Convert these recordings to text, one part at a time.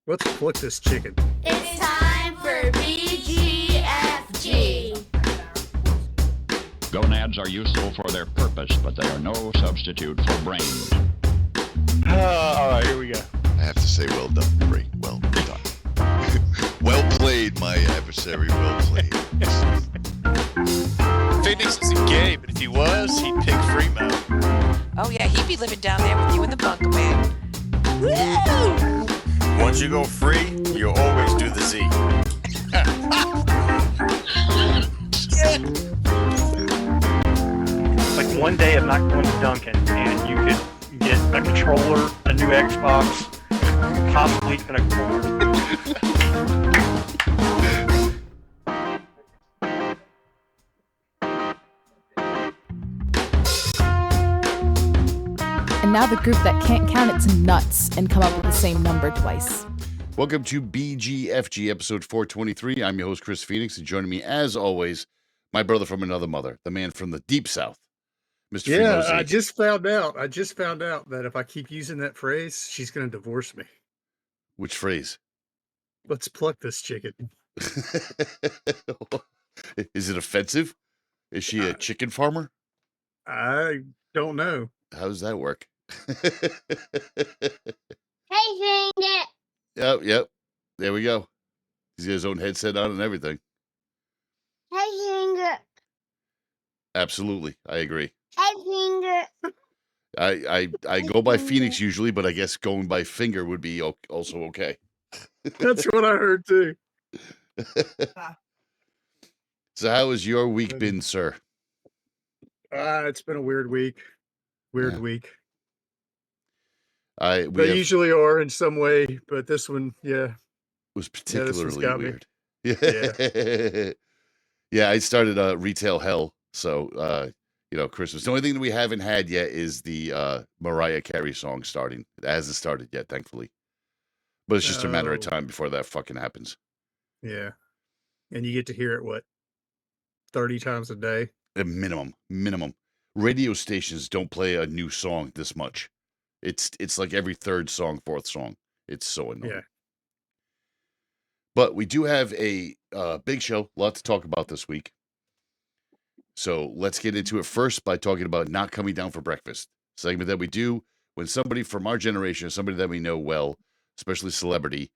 Let's flip this chicken. It's time for BGFG. Gonads are useful for their purpose, but they are no substitute for brains. All right, here we go. I have to say, well done, Ray. Well done. Well played, my adversary. Well played. Phoenix isn't gay, but if he was, he'd pick Fremont. Oh yeah, he'd be living down there with you in the bunker, man. Woo! Once you go free, you always do the Z. Like one day I'm not going to Duncan, and you could get a controller, a new Xbox, possibly even a cord. And now the group that can't count its nuts and come up with the same number twice. Welcome to BGFG episode 423. I'm your host, Chris Phoenix, and joining me, as always, my brother from another mother, the man from the deep south, Mr. Yeah, Fremozzi. I just found out that if I keep using that phrase, she's going to divorce me. Which phrase? Let's pluck this chicken. Is it offensive? Is she a chicken farmer? I don't know. How does that work? Hey, Finger. Yep. There we go. He's got his own headset on and everything. Hey, Finger. Absolutely. I agree. Hey, Finger. I go by Phoenix usually, but I guess going by finger would be also okay. That's what I heard too. So how has your week been, sir? It's been a weird week. Week. They usually are in some way, but this one, was particularly got weird. me. Yeah, I started retail hell. So, Christmas. The only thing that we haven't had yet is the Mariah Carey song starting. It hasn't started yet, thankfully. But it's just a matter of time before that fucking happens. Yeah. And you get to hear it, 30 times a day? A minimum. Radio stations don't play a new song this much. It's like every third song, fourth song. It's so annoying. Yeah. But we do have a big show, a lot to talk about this week. So let's get into it first by talking about Not Coming Down for Breakfast, segment that we do when somebody from our generation, somebody that we know well, especially celebrity,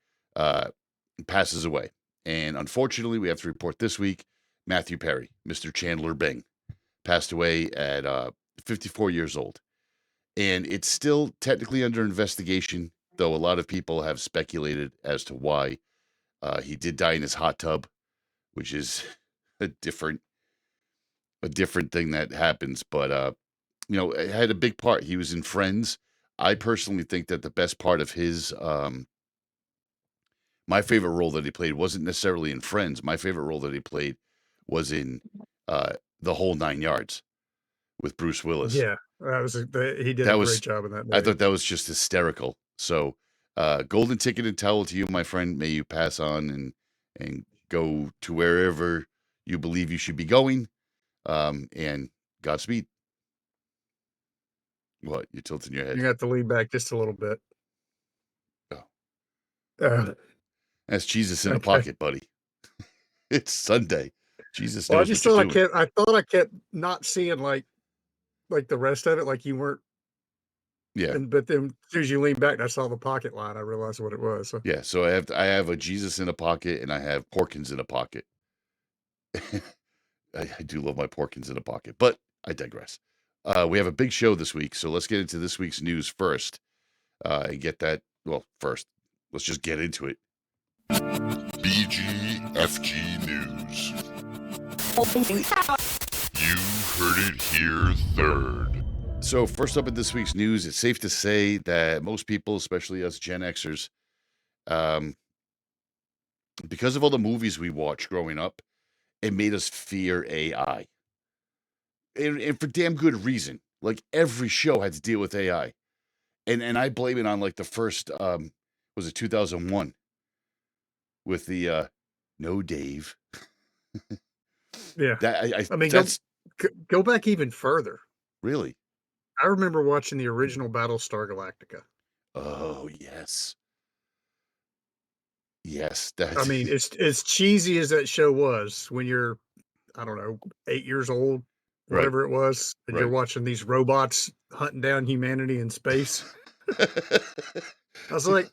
passes away. And unfortunately, we have to report this week, Mathew Perry, Mr. Chandler Bing, passed away at 54 years old. And it's still technically under investigation, though a lot of people have speculated as to why. He did die in his hot tub, which is a different thing that happens. But, it had a big part. He was in Friends. I personally think that the best part of his, my favorite role that he played wasn't necessarily in Friends. My favorite role that he played was in The Whole Nine Yards with Bruce Willis. Yeah, he did a great job in that movie. I thought that was just hysterical. So, golden ticket and towel to you, my friend. May you pass on and go to wherever you believe you should be going. And Godspeed. What? You're tilting your head. You have to lean back just a little bit. Oh. That's Jesus in a pocket, buddy. It's Sunday. Jesus knows I thought I kept not seeing like the rest of it, like you weren't. Yeah. But then as soon as you lean back and I saw the pocket line, I realized what it was. So. Yeah. So I have a Jesus in a pocket and I have Porkins in a pocket. I do love my Porkins in a pocket, but I digress. We have a big show this week, so let's get into this week's news first. And get that. Well, first, let's just get into it. BGFG News. You heard it here third. So first up in this week's news, it's safe to say that most people, especially us Gen Xers, because of all the movies we watched growing up, it made us fear AI. And for damn good reason. Like every show had to deal with AI. And I blame it on like the first, was it 2001? With the, no Dave. Yeah. Go back even further. Really? I remember watching the original Battlestar Galactica. Oh, yes. Yes, I that's mean, it's as cheesy as that show was when you're, I don't know, 8 years old, right. whatever it was, and you're Right. watching these robots hunting down humanity in space. I was like,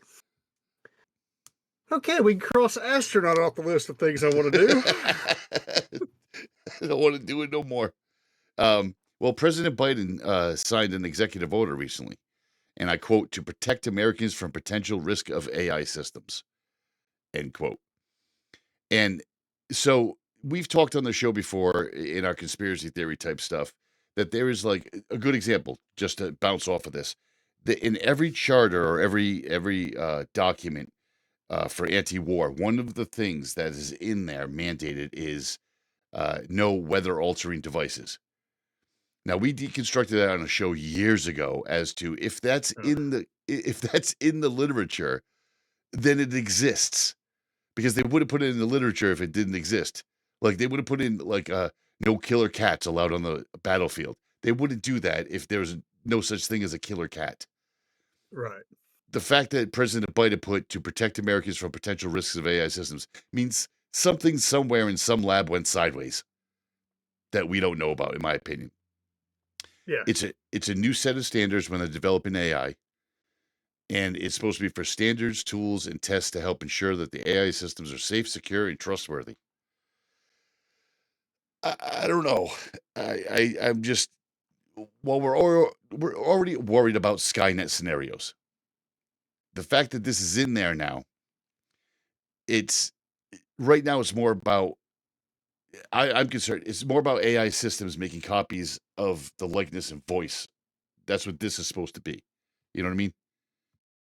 okay, we can cross astronaut off the list of things I want to do. I don't want to do it no more. Well, President Biden signed an executive order recently, and I quote, to protect Americans from potential risk of AI systems, end quote. And so we've talked on the show before in our conspiracy theory type stuff that there is like a good example, just to bounce off of this, that in every charter or every document for anti-war, one of the things that is in there mandated is no weather altering devices. Now we deconstructed that on a show years ago as to if that's in the literature, then it exists, because they would have put it in the literature if it didn't exist. Like they would have put in like no killer cats allowed on the battlefield. They wouldn't do that if there was no such thing as a killer cat. Right. The fact that President Biden put to protect Americans from potential risks of AI systems means something somewhere in some lab went sideways that we don't know about, in my opinion. Yeah. It's a new set of standards when they're developing AI, and it's supposed to be for standards, tools, and tests to help ensure that the AI systems are safe, secure, and trustworthy. I don't know. I'm just, well, we're already worried about Skynet scenarios. The fact that this is in there now, it's right now. It's more about. I'm concerned. It's more about AI systems making copies of the likeness and voice. That's what this is supposed to be. You know what I mean?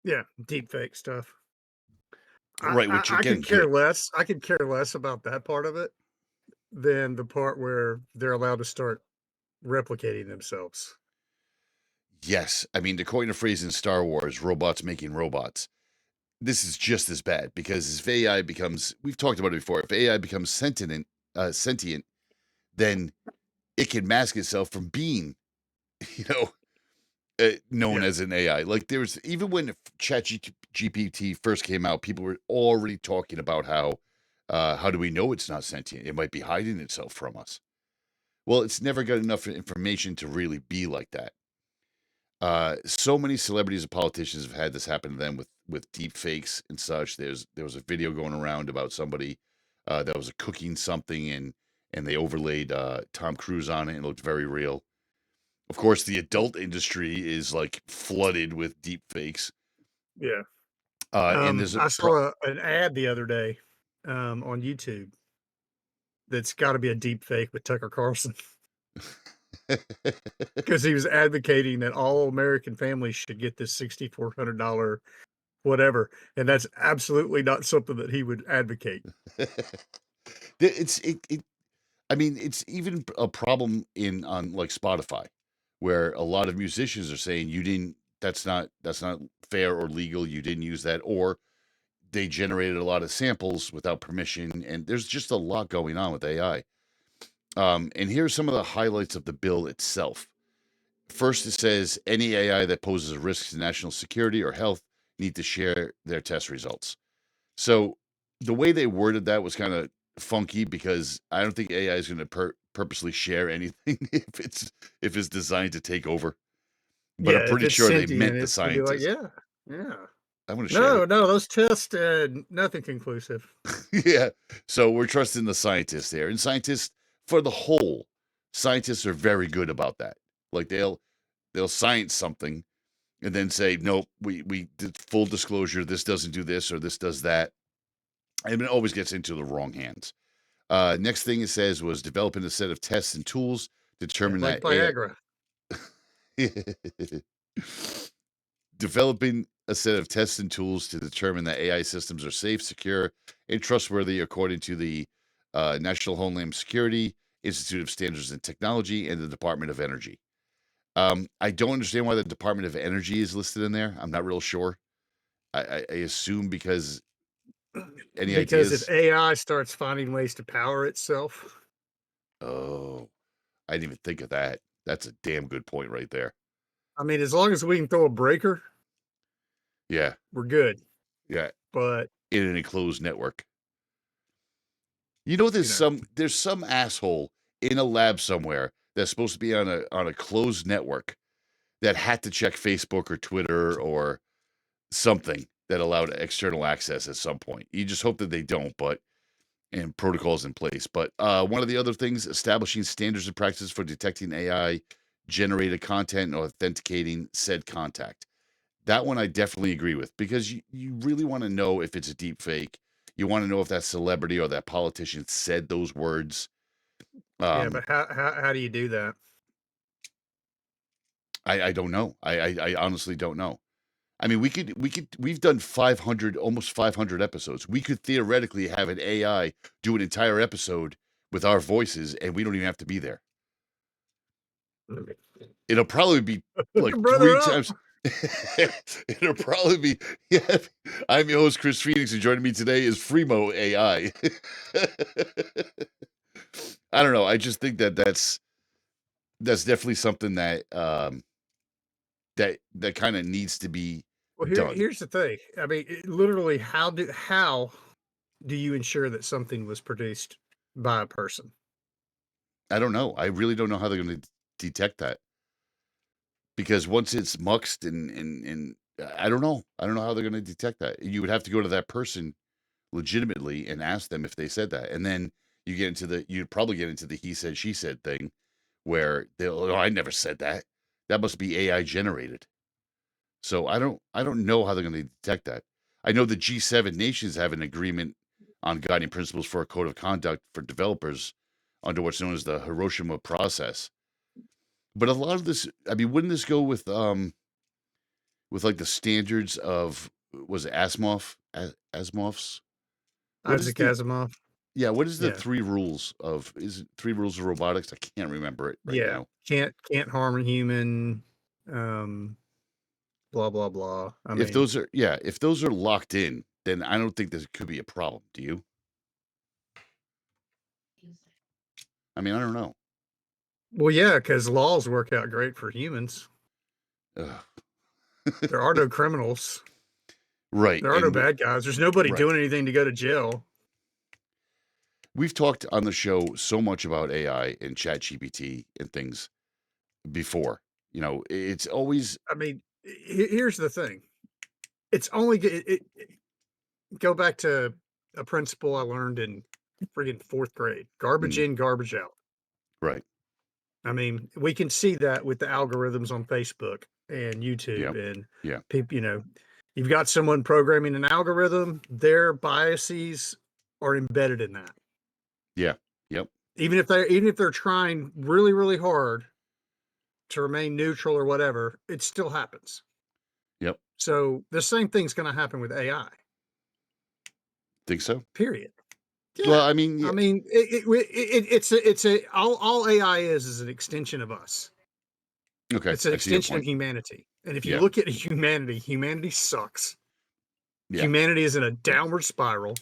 Yeah. Deep fake stuff. Right. Which I again, could care good. less. I could care less about that part of it than the part where they're allowed to start replicating themselves. Yes. I mean, to coin a phrase in Star Wars, robots making robots. This is just as bad, because if AI becomes, we've talked about it before, if AI becomes sentient, then it can mask itself from being, you know, known Yeah. as an AI. Like there was, even when ChatGPT first came out, people were already talking about how do we know it's not sentient? It might be hiding itself from us. Well, it's never got enough information to really be like that. So many celebrities and politicians have had this happen to them with deep fakes and such. There was a video going around about somebody that was cooking something, and they overlaid Tom Cruise on it, and it looked very real. Of course, the adult industry is like flooded with deep fakes. Yeah. And there's I saw an ad the other day on YouTube that's got to be a deep fake with Tucker Carlson because he was advocating that all American families should get this $6,400 whatever, and that's absolutely not something that he would advocate. I mean, it's even a problem on like Spotify, where a lot of musicians are saying that's not fair or legal. You didn't use that, or they generated a lot of samples without permission, and there's just a lot going on with AI. And here's some of the highlights of the bill itself. First, it says any AI that poses a risk to national security or health need to share their test results. So the way they worded that was kind of funky, because I don't think AI is going to purposely share anything if it's designed to take over. But Yeah, I'm if pretty it's sure they sentient, meant the it's gonna be like, scientists. yeah. I'm going to share No, those tests nothing conclusive. it. Yeah. So we're trusting the scientists there, and scientists for the whole. Scientists are very good about that. Like they'll science something and then say, nope, we did full disclosure. This doesn't do this or this does that. And it always gets into the wrong hands. Next thing it says was developing a set of tests and tools to determine Like that Viagra. developing a set of tests and tools to determine that AI systems are safe, secure, and trustworthy according to the National Homeland Security, Institute of Standards and Technology, and the Department of Energy. I don't understand why the Department of Energy is listed in there. I'm not real sure. I assume because any Because ideas? if AI starts finding ways to power itself, Oh, I didn't even think of that. That's a damn good point right there. I mean, as long as we can throw a breaker, Yeah, we're good. yeah. But in an enclosed network. You know, there's some asshole in a lab somewhere that's supposed to be on a closed network that had to check Facebook or Twitter or something that allowed external access at some point. You just hope that they don't, and protocols in place. But one of the other things, establishing standards and practices for detecting AI generated content and authenticating said contact. That one I definitely agree with, because you really want to know if it's a deep fake. You want to know if that celebrity or that politician said those words. Yeah, but how do you do that? I don't know. I honestly don't know. I mean, we've done 500, almost 500 episodes. We could theoretically have an AI do an entire episode with our voices, and we don't even have to be there. It'll probably be like Brother 3 up. times. It'll probably be. Yeah. I'm your host, Chris Phoenix, and joining me today is Fremo AI. I don't know. I just think that's definitely something that that kind of needs to be done. Here's the thing. I mean, literally, how do you ensure that something was produced by a person? I don't know. I really don't know how they're going to detect that, because once it's muxed and I don't know. I don't know how they're going to detect that. You would have to go to that person legitimately and ask them if they said that, and then you'd probably get into the he said she said thing, where oh, I never said that. That must be AI generated. So I don't know how they're going to detect that. I know the G7 nations have an agreement on guiding principles for a code of conduct for developers under what's known as the Hiroshima process. But a lot of this, I mean, wouldn't this go with like the standards of, was it Asimov's? Isaac Asimov. Yeah, what is the Yeah. 3 rules of, is it 3 rules of robotics? I can't remember it right now. Can't harm a human. Blah blah blah. If those are locked in, then I don't think there could be a problem. Do you? I mean, I don't know. Well, yeah, because laws work out great for humans. Ugh. There are no criminals. Right. There are no bad guys. There's nobody doing anything to go to jail. We've talked on the show so much about AI and ChatGPT and things before. You know, it's always. I mean, here's the thing. It's only go back to a principle I learned in friggin' 4th grade: garbage in, garbage out. Right. I mean, we can see that with the algorithms on Facebook and YouTube and people. You know, you've got someone programming an algorithm; their biases are embedded in that. Yeah. Yep. Even if they're trying really, really hard to remain neutral or whatever, it still happens. Yep. So the same thing's going to happen with AI. Think so? Period. Yeah. Well, I mean, it's all AI is an extension of us. Okay. It's an extension of humanity. And if you look at humanity sucks. Yeah. Humanity is in a downward spiral.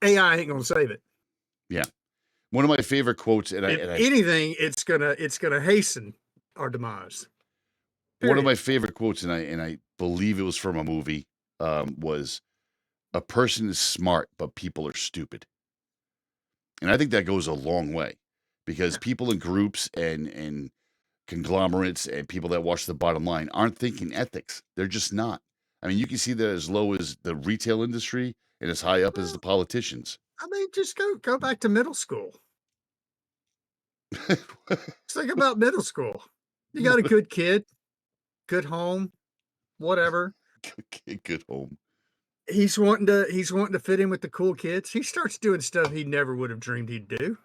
AI ain't gonna save it. Yeah. One of my favorite quotes, anything, it's gonna hasten our demise. Period. One of my favorite quotes, and I believe it was from a movie, was, "A person is smart, but people are stupid." And I think that goes a long way, because people in groups and conglomerates and people that watch the bottom line aren't thinking ethics. They're just not. I mean, you can see that as low as the retail industry and as high up as the politicians. I mean, just go back to middle school. Think about middle school. You got a good kid, good home, whatever. Good home. He's wanting to fit in with the cool kids. He starts doing stuff he never would have dreamed he'd do.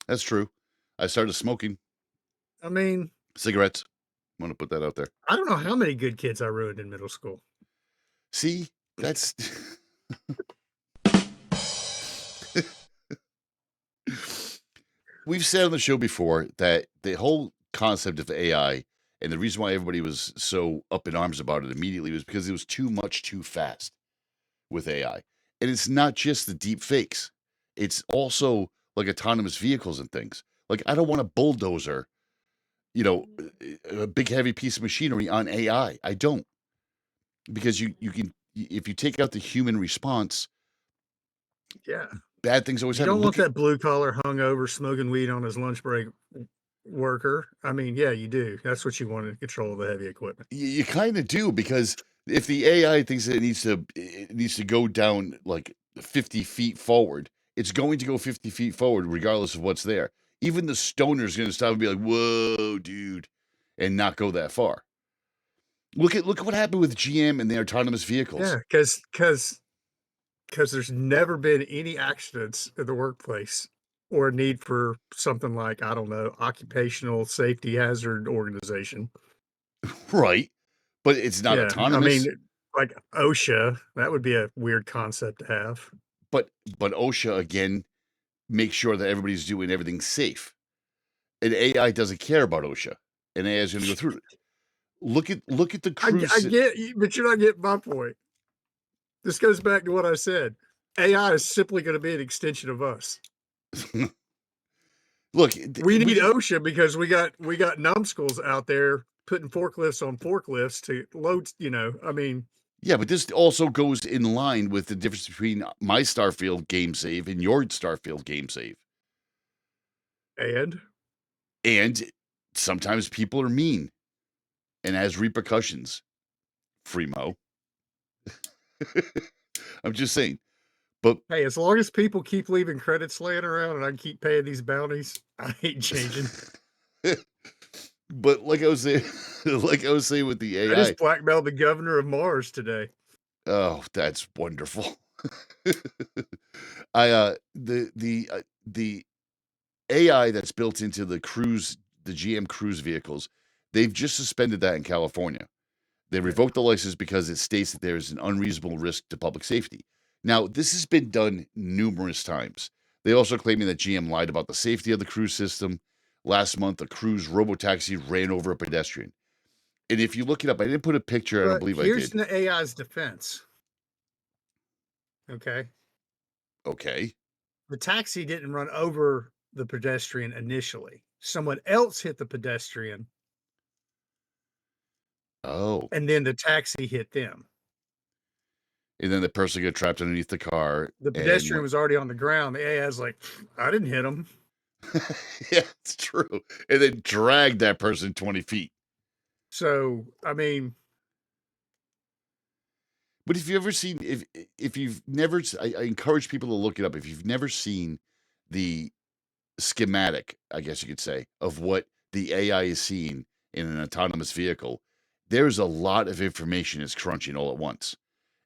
That's true. I started smoking. I mean, cigarettes. I'm going to put that out there. I don't know how many good kids I ruined in middle school. See, that's we've said on the show before that the whole concept of AI and the reason why everybody was so up in arms about it immediately was because it was too much too fast with AI. And it's not just the deep fakes. It's also like autonomous vehicles and things. Like, I don't want a bulldozer, you know, a big heavy piece of machinery on AI. I don't. Because you can if you take out the human response, Yeah. bad things always You happen. don't want that blue collar hungover smoking weed on his lunch break worker. I mean, yeah, you do. That's what you want in control of the heavy equipment. You kind of do, because if the AI thinks that it needs to go down like 50 feet forward, it's going to go 50 feet forward regardless of what's there. Even the stoner's going to stop and be like, "Whoa, dude," and not go that far. Look at what happened with GM and their autonomous vehicles. Yeah, because there's never been any accidents in the workplace or a need for something like, I don't know, occupational safety hazard organization. Right. But it's not autonomous. I mean, like OSHA, that would be a weird concept to have. But OSHA, again, makes sure that everybody's doing everything safe. And AI doesn't care about OSHA. And AI is going to go through it. Look at the cruise. I get you, but you're not getting my point. This goes back to what I said. AI is simply going to be an extension of us. Look, we need OSHA because we got numbskulls out there putting forklifts on forklifts to load, I mean. Yeah, but this also goes in line with the difference between my Starfield game save and your Starfield game save. And sometimes people are mean and has repercussions. Freemo. I'm just saying. But hey, as long as people keep leaving credits laying around and I keep paying these bounties, I ain't changing. But like I was saying with the AI, I just blackmailed the governor of Mars today. Oh, that's wonderful. The AI that's built into the GM Cruise vehicles, they've just suspended that in California. They revoked the license because it states that there is an unreasonable risk to public safety. Now, this has been done numerous times. They also claiming that GM lied about the safety of the cruise system. Last month, a cruise robotaxi ran over a pedestrian. And if you look it up, I didn't put a picture. I don't believe I did. Here's the AI's defense. Okay. The taxi didn't run over the pedestrian initially. Someone else hit the pedestrian. Oh. And then the taxi hit them. And then the person got trapped underneath the car. The pedestrian was already on the ground. The AI's like, I didn't hit him. Yeah, it's true. And then dragged that person 20 feet. So, I mean. But if you've ever seen, if you've never, I encourage people to look it up. If you've never seen the schematic, I guess you could say, of what the AI is seeing in an autonomous vehicle, there's a lot of information it's crunching all at once.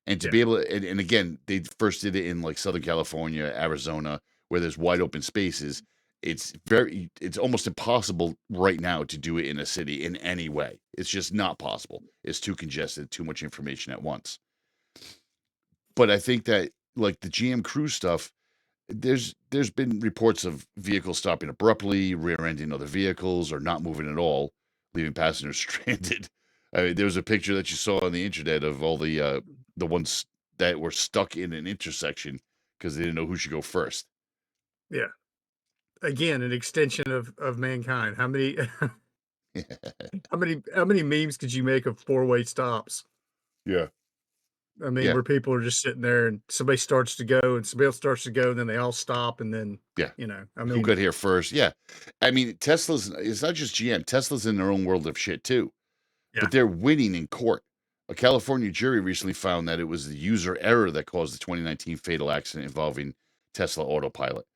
And to be able to, and again, they first did it in like Southern California, Arizona, where there's wide open spaces. It's almost impossible right now to do it in a city in any way. It's just not possible. It's too congested, too much information at once. But I think that like the GM Cruise stuff, there's been reports of vehicles stopping abruptly, rear-ending other vehicles, or not moving at all, leaving passengers stranded. I mean, there was a picture that you saw on the internet of all the ones that were stuck in an intersection because they didn't know who should go first. Yeah. Again, an extension of mankind. How many how many memes could you make of four-way stops? Yeah. I mean, where people are just sitting there and somebody starts to go and somebody else starts to go and then they all stop and then, I mean. Who got here first? Yeah. I mean, it's not just GM. Tesla's in their own world of shit too. Yeah. But they're winning in court. A California jury recently found that it was the user error that caused the 2019 fatal accident involving Tesla Autopilot.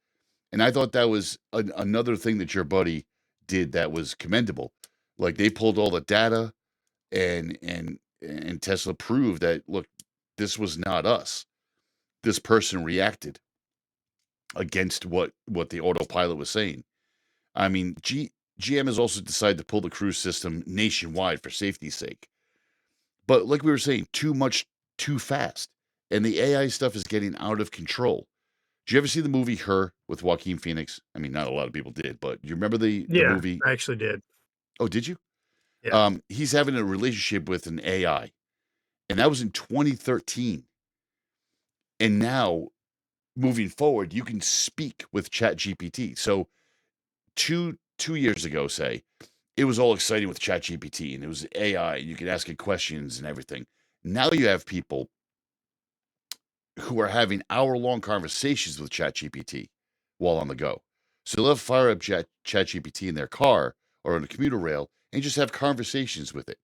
And I thought that was another thing that your buddy did that was commendable. Like they pulled all the data and Tesla proved that, look, this was not us. This person reacted against what the autopilot was saying. I mean, GM has also decided to pull the cruise system nationwide for safety's sake. But like we were saying, too much, too fast. And the AI stuff is getting out of control. Did you ever see the movie Her with Joaquin Phoenix? I mean, not a lot of people did, but you remember the movie? I actually did. Oh, did you? Yeah. He's having a relationship with an AI. And that was in 2013. And now, moving forward, you can speak with ChatGPT. So 2 years ago, say, it was all exciting with ChatGPT and it was AI and you could ask it questions and everything. Now you have people who are having hour-long conversations with ChatGPT while on the go. So they'll fire up ChatGPT in their car or on a commuter rail and just have conversations with it.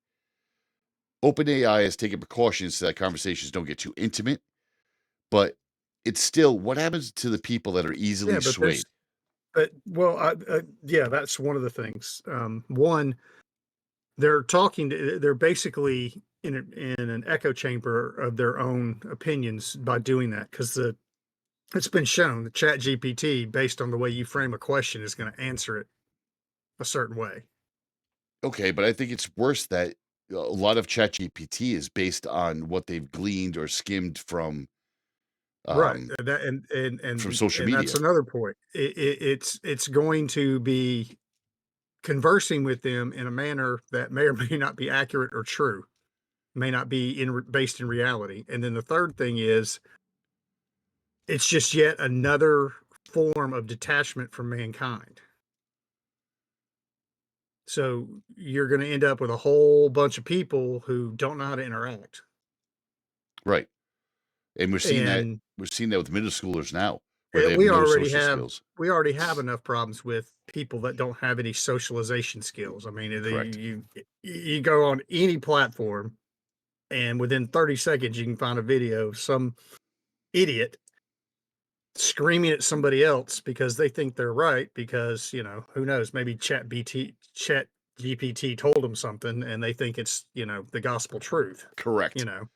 OpenAI has taken precautions so that conversations don't get too intimate, but it's still, what happens to the people that are easily Yeah, but swayed? yeah, that's one of the things. One, they're basically in an echo chamber of their own opinions by doing that, because it's been shown that ChatGPT, based on the way you frame a question, is going to answer it a certain way. Okay, but I think it's worse that a lot of ChatGPT is based on what they've gleaned or skimmed from Right. um, That from social and that's media. another point. It's going to be conversing with them in a manner that may or may not be accurate or true, may not be based in reality. And then the third thing is, it's just yet another form of detachment from mankind. So you're going to end up with a whole bunch of people who don't know how to interact. Right. And we're seeing that And with middle schoolers now, where they have we no already social have skills. enough problems with people that don't have any socialization skills. I mean, Correct. you go on any platform, and within 30 seconds you can find a video of some idiot screaming at somebody else because they think they're right, because, who knows, maybe chat GPT told them something and they think it's, the gospel truth, Correct. you know.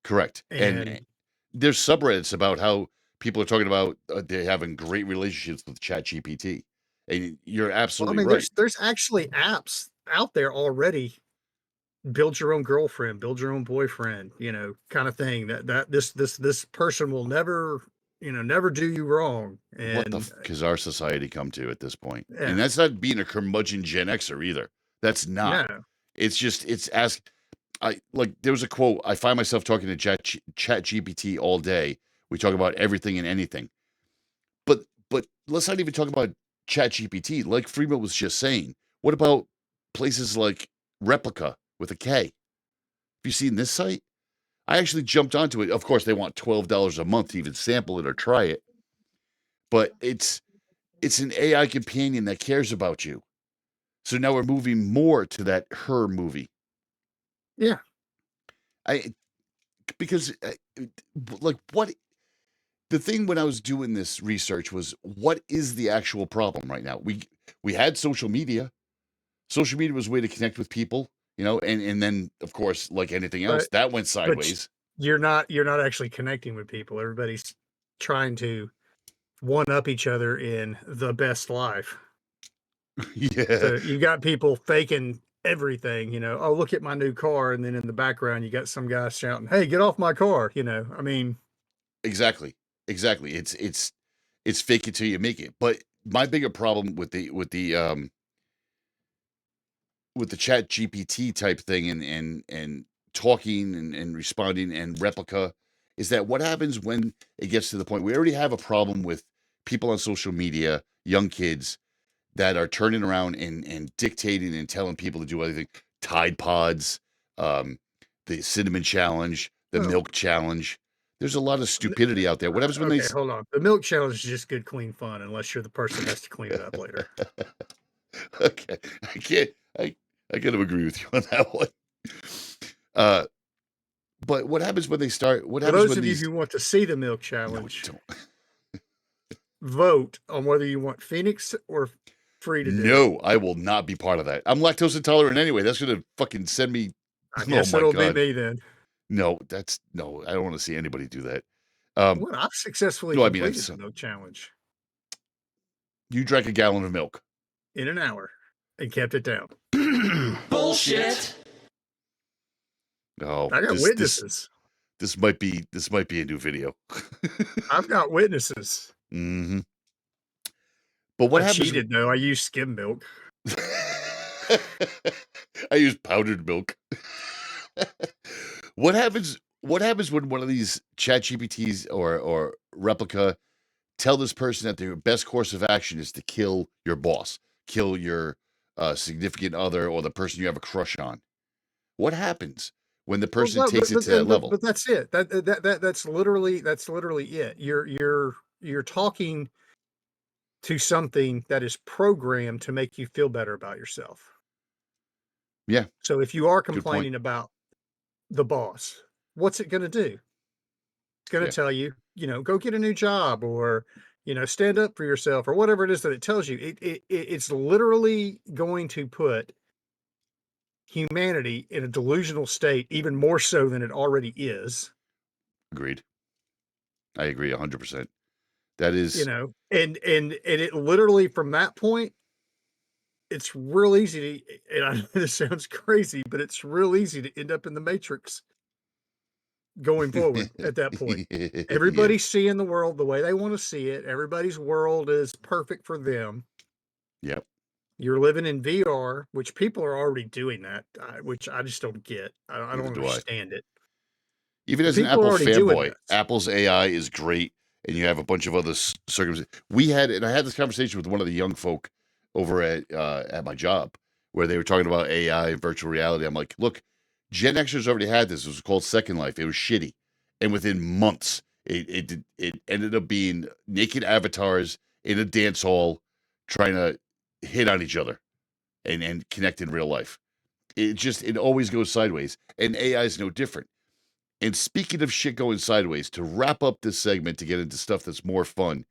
Correct. And And there's subreddits about how people are talking about they're having great relationships with ChatGPT. And you're well, I absolutely mean, right. there's actually apps out there already. Build your own girlfriend, build your own boyfriend, kind of thing. That this person will never, never do you wrong. What the And fuck has our society come to at this point? And yeah, that's not being a curmudgeon Gen Xer either. That's not. no, It's just, there was a quote. I find myself talking to ChatGPT all day. We talk about everything and anything. But let's not even talk about ChatGPT. Like Freeman was just saying, what about places like Replica with a K? Have you seen this site? I actually jumped onto it. Of course, they want $12 a month to even sample it or try it. But it's an AI companion that cares about you. So now we're moving more to that her movie. yeah. Because like what the thing when I was doing this research was, what is the actual problem right now? We had social media. Social media was a way to connect with people, and then of course, like anything else, But that went but sideways. you're not actually connecting with people. Everybody's trying to one up each other in the best life. Yeah, So you got people faking everything, oh, look at my new car, and then in the background you got some guy shouting, hey, get off my car. I mean, exactly. It's fake it till you make it. But my bigger problem with the chat GPT type thing and talking and responding and replica is that what happens when it gets to the point, we already have a problem with people on social media, young kids that are turning around and dictating and telling people to do anything. Tide Pods, the cinnamon challenge, the well, milk challenge. There's a lot of stupidity out there. What happens when okay, hold on. The milk challenge is just good, clean fun, unless you're the person that has to clean it up later. Okay, I kind of agree with you on that one. Uh, but what happens when they start? What For happens those when of you these? who want to see the milk No, challenge, don't. vote on whether you want Phoenix or Free to do it. No, I will not be part of that. I'm lactose intolerant anyway. That's gonna fucking send me. I Oh guess my it'll be god. me then. No, no. I don't want to see anybody do that. Um, Well, I've successfully no, I mean, completed the milk challenge you drank a gallon of milk. in an hour and kept it down. Bullshit. Oh, I got witnesses. This might be a new video. I've got witnesses. Mm-hmm. But what I happens? cheated though. I used skim milk. I use powdered milk. What happens? What happens when one of these chat GPTs or replica tell this person that their best course of action is to kill your boss, kill your significant other, or the person you have a crush on? What happens when the Well, person no, takes it to that level. but that's it. That's literally it. You're talking to something that is programmed to make you feel better about yourself. Yeah. So if you are Good point. complaining about the boss, what's it going to do? It's going to tell you, go get a new job, or stand up for yourself, or whatever it is that it tells you. It's literally going to put humanity in a delusional state, even more so than it already is. Agreed. I agree 100%. That is, and it literally, from that point, it's real easy to, and I know this sounds crazy, but it's real easy to end up in the Matrix going forward at that point. Everybody's seeing the world the way they want to see it. Everybody's world is perfect for them. Yep. You're living in VR, which people are already doing that, which I just don't get. I don't understand it. Even as an Apple fanboy, Apple's AI is great, and you have a bunch of other circumstances. I had this conversation with one of the young folk over at my job, where they were talking about AI and virtual reality. I'm like, look, Gen Xers already had this. It was called Second Life. It was shitty, and within months, it ended up being naked avatars in a dance hall trying to hit on each other and connect in real life. It always goes sideways, and AI is no different. And speaking of shit going sideways, to wrap up this segment to get into stuff that's more fun,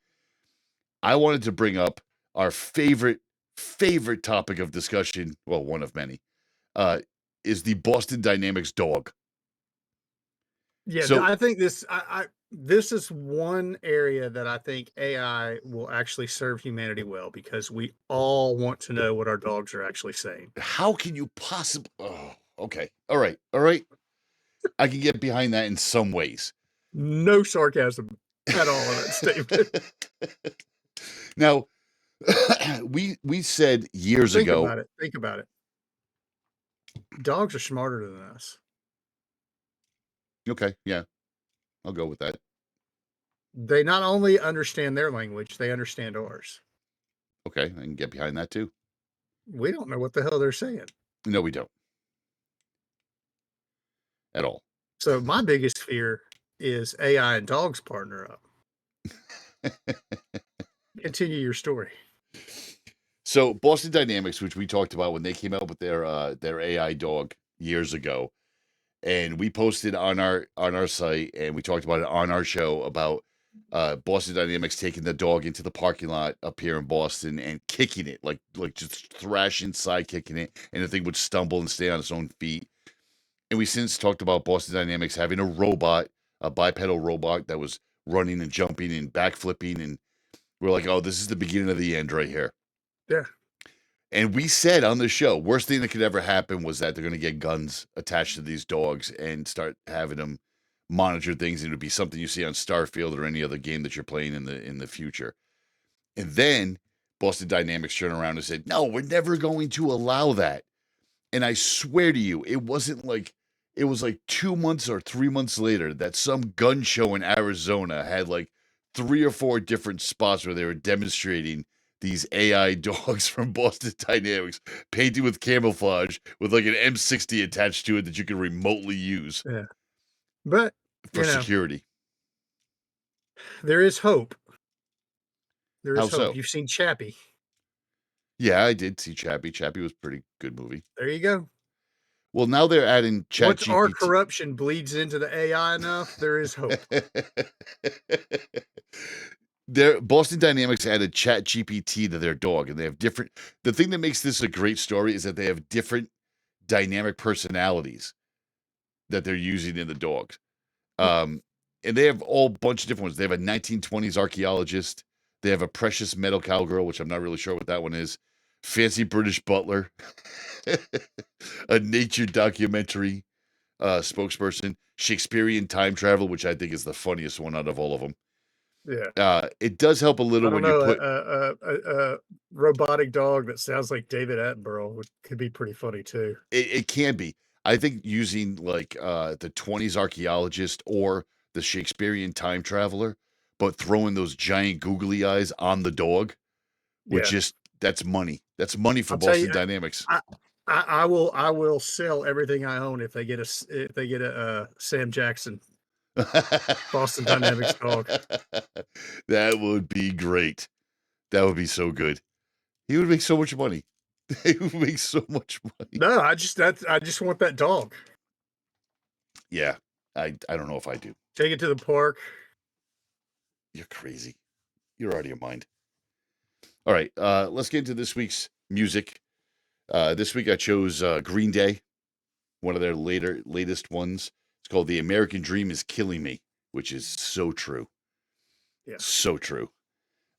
I wanted to bring up our favorite topic of discussion, well, one of many, is the Boston Dynamics dog. Yeah, so I think this is one area that I think AI will actually serve humanity well, because we all want to know what our dogs are actually saying. How can you possibly? Oh, okay. All right. I can get behind that in some ways. No sarcasm at all in that statement. Now, we said years ago. Think about it. Dogs are smarter than us. Okay, yeah, I'll go with that. They not only understand their language, they understand ours. Okay, I can get behind that too. We don't know what the hell they're saying. No, we don't. At all. So my biggest fear is AI and dogs partner up. Continue your story. So Boston Dynamics, which we talked about when they came out with their AI dog years ago, and we posted on our site, and we talked about it on our show about Boston Dynamics taking the dog into the parking lot up here in Boston and kicking it, like just thrashing, side kicking it, and the thing would stumble and stay on its own feet. And we since talked about Boston Dynamics having a bipedal robot that was running and jumping and backflipping, and we're like, oh, this is the beginning of the end right here. Yeah. And we said on the show, worst thing that could ever happen was that they're going to get guns attached to these dogs and start having them monitor things, and it would be something you see on Starfield or any other game that you're playing in the future. And then Boston Dynamics turned around and said, no, we're never going to allow that. And I swear to you, it was like 2 months or 3 months later that some gun show in Arizona had like 3 or 4 different spots where they were demonstrating these AI dogs from Boston Dynamics painted with camouflage with like an M60 attached to it that you can remotely use. Yeah. But for security. There is hope. There is How hope. so? You've seen Chappie. Yeah, I did see Chappie. Chappie was a pretty good movie. There you go. Well, now they're adding ChatGPT. Once our corruption bleeds into the AI enough, there is hope. Boston Dynamics added ChatGPT to their dog, and they have different. The thing that makes this a great story is that they have different dynamic personalities that they're using in the dogs. And they have all bunch of different ones. They have a 1920s archaeologist. They have a precious metal cowgirl, which I'm not really sure what that one is. Fancy British butler. A nature documentary spokesperson. Shakespearean time travel, which I think is the funniest one out of all of them. Yeah. It does help a little when you put a robotic dog that sounds like David Attenborough could be pretty funny too. It can be. I think using like the 20s archaeologist or the Shakespearean time traveler, but throwing those giant googly eyes on the dog, which that's money. That's money for Boston Dynamics. I will sell everything I own if they get a Sam Jackson Boston Dynamics dog. That would be great. That would be so good. He would make so much money. He would make so much money. No, I just want that dog. Yeah, I don't know if I do. Take it to the park. You're crazy. You're out of your mind. All right, let's get into this week's music. This week I chose Green Day, one of their latest ones. It's called "The American Dream Is Killing Me," which is so true. Yeah, so true.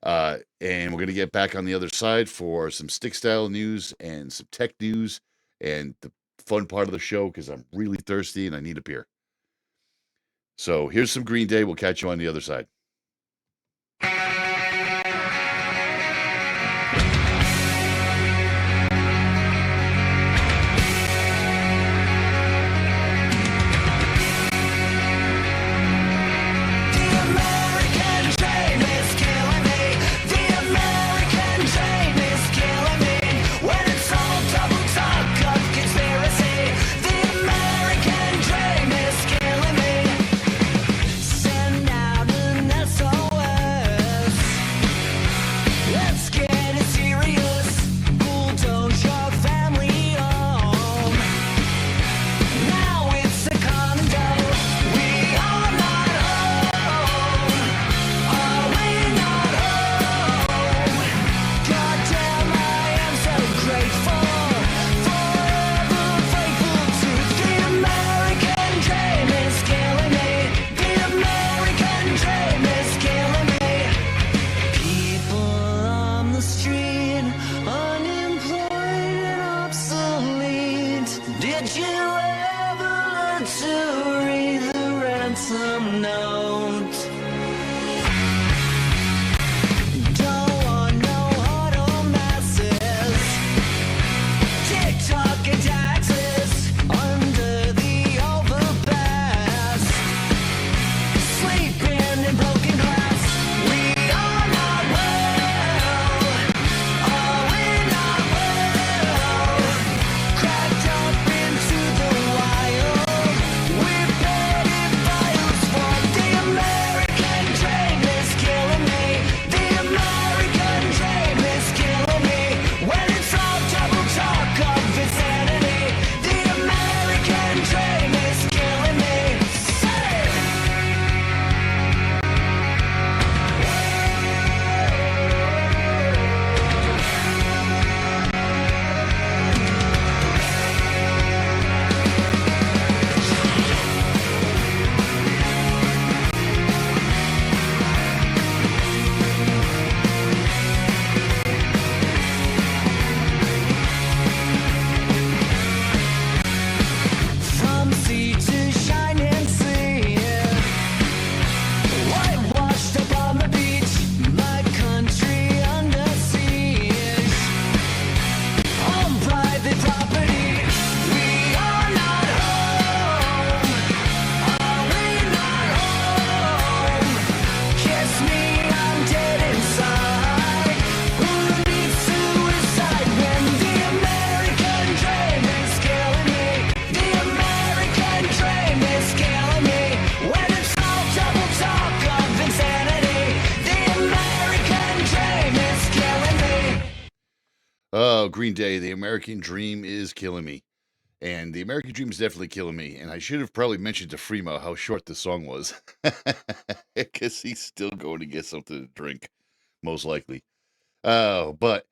And we're gonna get back on the other side for some stick style news and some tech news and the fun part of the show because I'm really thirsty and I need a beer. So here's some Green Day. We'll catch you on the other side. Oh, Green Day, The American Dream is killing me. And The American Dream is definitely killing me. And I should have probably mentioned to Fremo how short the song was. Because he's still going to get something to drink, most likely. But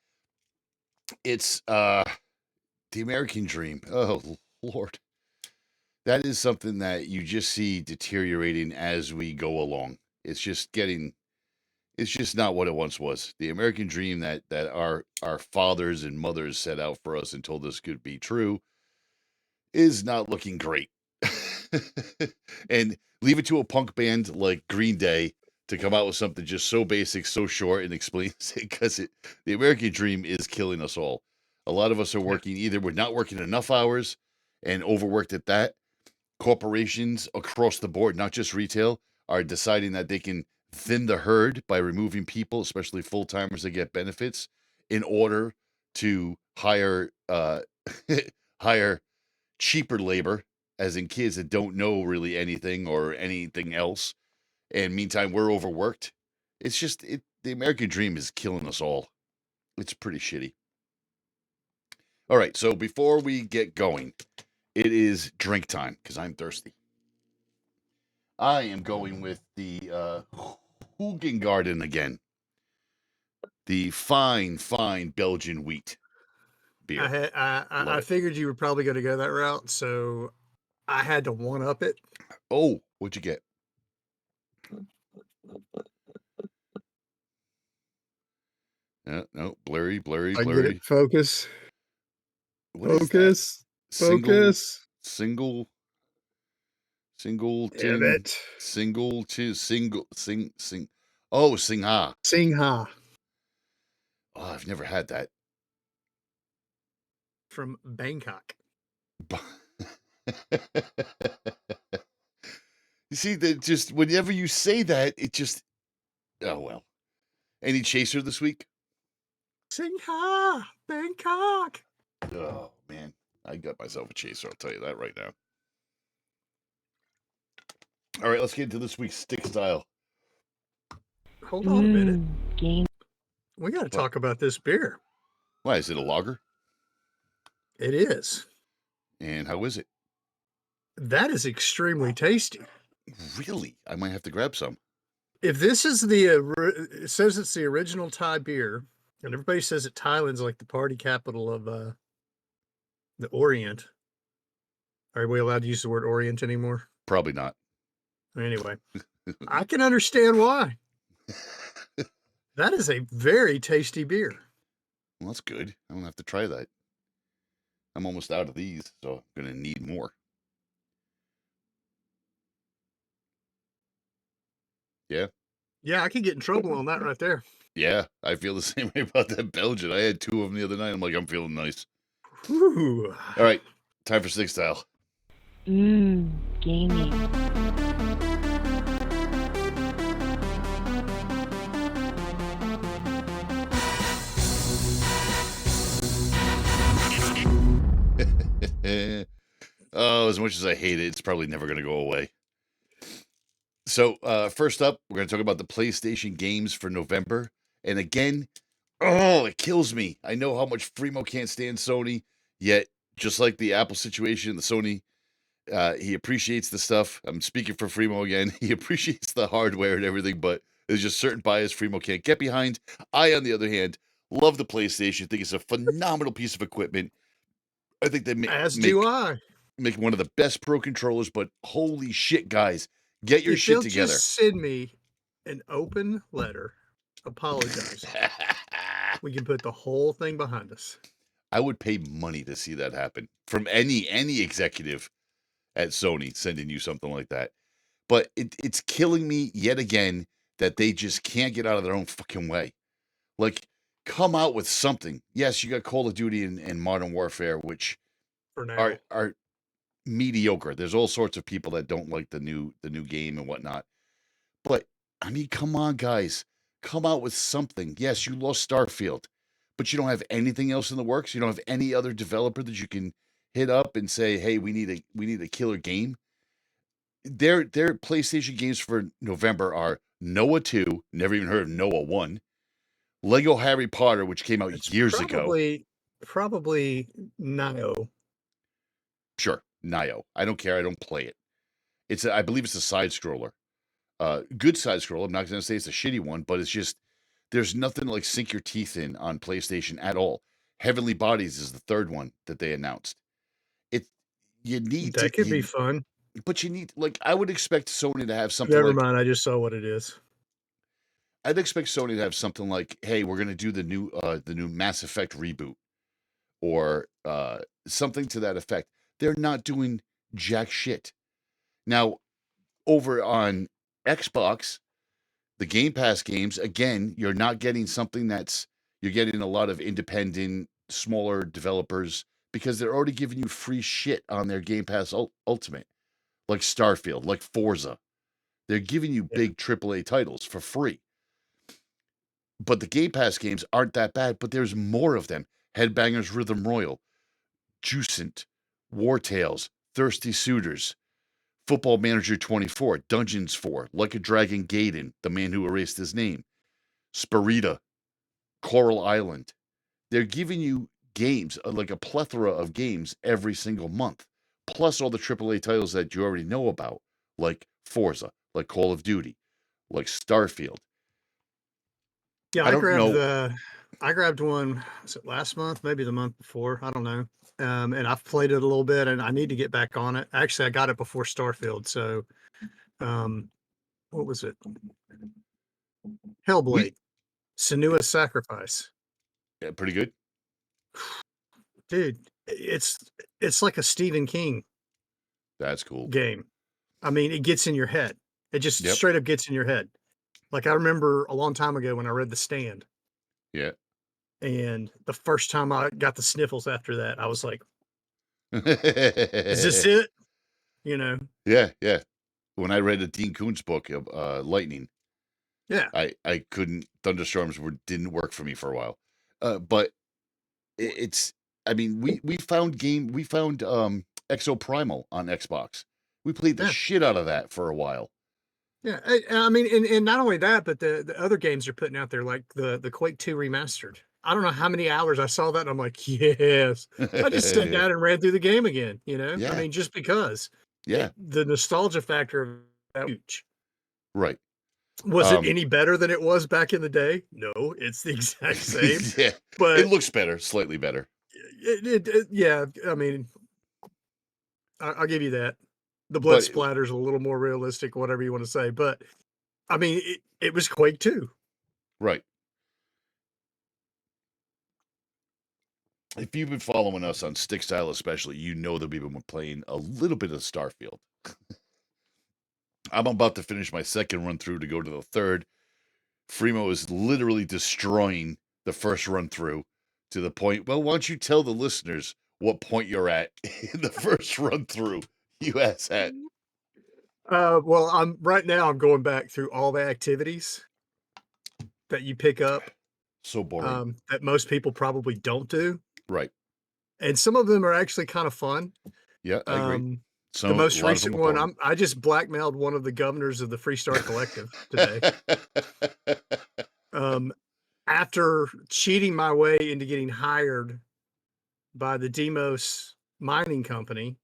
it's The American Dream. Oh, Lord. That is something that you just see deteriorating as we go along. It's just not what it once was. The American dream that our fathers and mothers set out for us and told us could be true is not looking great. And leave it to a punk band like Green Day to come out with something just so basic, so short, and explains it because the American dream is killing us all. A lot of us are working, either we're not working enough hours and overworked at that. Corporations across the board, not just retail, are deciding that they can thin the herd by removing people, especially full-timers that get benefits, in order to hire hire cheaper labor, as in kids that don't know really anything or anything else. And meantime, we're overworked. It's just the American dream is killing us all. It's pretty shitty. All right, so before we get going, it is drink time because I'm thirsty. I am going with the Garden again. The fine Belgian wheat beer. I figured you were probably going to go that route, so I had to one up it. Oh, what'd you get? No, blurry. I get it. Focus. What is that? Focus. Focus. Single. Damn it. Sing. Oh, Singha. Singha. Oh, I've never had that. From Bangkok. You see, that just whenever you say that, it just. Oh well. Any chaser this week? Singha, Bangkok. Oh man, I got myself a chaser. I'll tell you that right now. All right, let's get into this week's stick style. Hold on a minute. We got to talk about this beer. Why is it a lager? It is. And how is it? That is extremely tasty. Really? I might have to grab some. If this is it says it's the original Thai beer, and everybody says that Thailand's like the party capital of the Orient. Are we allowed to use the word Orient anymore? Probably not. Anyway, I can understand why. That is a very tasty beer. Well, that's good. I don't have to try that. I'm almost out of these, so I'm going to need more. Yeah? Yeah, I can get in trouble on that right there. Yeah, I feel the same way about that Belgian. I had 2 of them the other night. I'm like, I'm feeling nice. Whew. All right, time for stick style. Gaming. Oh, as much as I hate it, it's probably never going to go away. So, first up, we're going to talk about the PlayStation games for November. And again, oh, it kills me. I know how much Freemo can't stand Sony, yet, just like the Apple situation, the Sony, he appreciates the stuff. I'm speaking for Freemo again. He appreciates the hardware and everything, but there's just certain bias Freemo can't get behind. I, on the other hand, love the PlayStation. Think it's a phenomenal piece of equipment. I think they make one of the best Pro controllers, but holy shit, guys, get your shit together. Just send me an open letter apologizing. We can put the whole thing behind us. I would pay money to see that happen from any executive at Sony sending you something like that. But it's killing me yet again that they just can't get out of their own fucking way. Like, come out with something. Yes, you got Call of Duty and Modern Warfare, which are mediocre. There's all sorts of people that don't like the new game and whatnot. But I mean, come on, guys, come out with something. Yes, you lost Starfield, but you don't have anything else in the works. You don't have any other developer that you can hit up and say, "Hey, we need a killer game." Their PlayStation games for November are Noah 2, never even heard of Noah 1, Lego Harry Potter, which came out years ago. Probably Nio. Sure, Nio. I don't care. I don't play it. I believe it's a side scroller. Good side scroller. I'm not going to say it's a shitty one, but it's just there's nothing like sink your teeth in on PlayStation at all. Heavenly Bodies is the third one that they announced. That could be fun. But you need, like, I would expect Sony to have something. Never mind. I just saw what it is. I'd expect Sony to have something like, "Hey, we're going to do the new Mass Effect reboot," or something to that effect. They're not doing jack shit. Now, over on Xbox, the Game Pass games, again, you're not getting something you're getting a lot of independent, smaller developers because they're already giving you free shit on their Game Pass Ultimate, like Starfield, like Forza. They're giving you big AAA titles for free. But the Game Pass games aren't that bad, but there's more of them. Headbangers Rhythm Royal, Juicent, War Tales, Thirsty Suitors, Football Manager 24, Dungeons 4, Like a Dragon Gaiden, The Man Who Erased His Name, Sparita, Coral Island. They're giving you games, like a plethora of games every single month, plus all the AAA titles that you already know about, like Forza, like Call of Duty, like Starfield. Yeah, I don't know. I grabbed one, was it last month? Maybe the month before. I don't know. And I've played it a little bit and I need to get back on it. Actually, I got it before Starfield. So, what was it? Hellblade, Senua's Sacrifice. Yeah, pretty good. Dude, it's like a Stephen King That's cool. game. I mean, it gets in your head. It just Yep. straight up gets in your head. Like I remember a long time ago when I read The Stand. Yeah. And the first time I got the sniffles after that, I was like, is this it? You know? Yeah, yeah. When I read the Dean Koontz book of Lightning, Yeah. I couldn't. Thunderstorms didn't work for me for a while. But it's. I mean, we found Exo Primal on Xbox. We played the shit out of that for a while. Yeah, I mean, and not only that, but the other games they're putting out there, like the Quake 2 remastered. I don't know how many hours I saw that, and I'm like, yes. I just sat down and ran through the game again, you know? Yeah. I mean, just because. Yeah. The nostalgia factor of that huge. Right. Was it any better than it was back in the day? No, it's the exact same. Yeah, but it looks better, slightly better. Yeah, I mean, I'll give you that. The blood splatter's a little more realistic, whatever you want to say. But, I mean, it was Quake 2. Right. If you've been following us on Stick Style especially, you know that we've been playing a little bit of Starfield. I'm about to finish my second run through to go to the third. Fremo is literally destroying the first run through to the point. Well, why don't you tell the listeners what point you're at in the first run through? You asked that. Well, I'm going back through all the activities that you pick up. So boring. That most people probably don't do. Right. And some of them are actually kind of fun. Yeah, I agree. The most recent one, I just blackmailed one of the governors of the Freestar Collective today. After cheating my way into getting hired by the Demos mining company,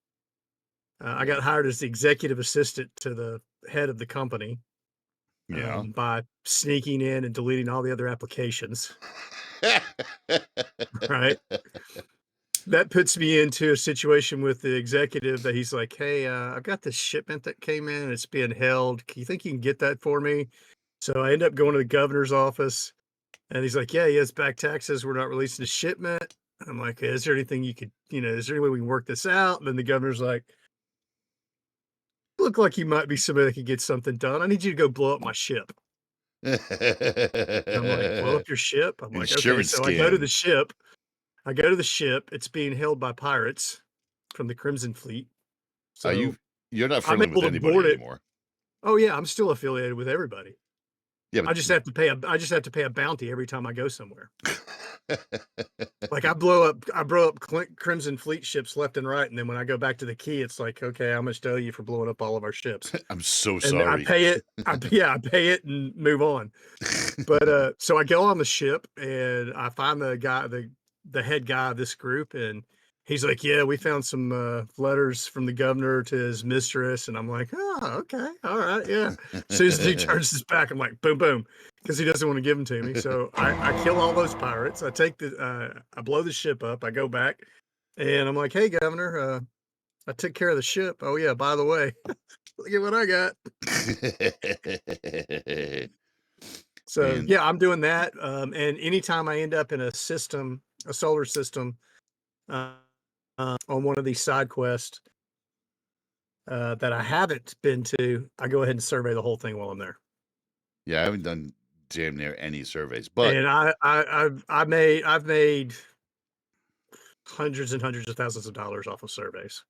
I got hired as the executive assistant to the head of the company. Yeah. By sneaking in and deleting all the other applications. Right. That puts me into a situation with the executive that he's like, hey, I've got this shipment that came in and it's being held. You think you can get that for me? So I end up going to the governor's office and he's like, yeah, he has back taxes. We're not releasing the shipment. I'm like, is there anything you could, is there any way we can work this out? And then the governor's like, look like you might be somebody that could get something done. I need you to go blow up my ship. I'm like, blow up your ship? I'm like, okay. So I go to the ship. It's being held by pirates from the Crimson Fleet. So you're not friendly with anybody anymore. Oh yeah, I'm still affiliated with everybody. Yeah, I just have to pay a bounty every time I go somewhere. Like I blow up Crimson Fleet ships left and right, and then when I go back to the key, it's like, okay, how much do you for blowing up all of our ships? I'm so and sorry. I pay it. I pay it and move on. But so I go on the ship and I find the guy, the head guy of this group, and he's like, yeah, we found some letters from the governor to his mistress. And I'm like, oh, okay, all right, yeah. As soon as he turns his back, I'm like, boom, boom, because he doesn't want to give them to me. So I kill all those pirates. I take I blow the ship up. I go back, and I'm like, hey, governor, I took care of the ship. Oh yeah, by the way, look at what I got. So yeah, I'm doing that. And anytime I end up in a solar system, on one of these side quests that I haven't been to, I go ahead and survey the whole thing while I'm there. Yeah, I haven't done damn near any surveys, but I've made hundreds and hundreds of thousands of dollars off of surveys.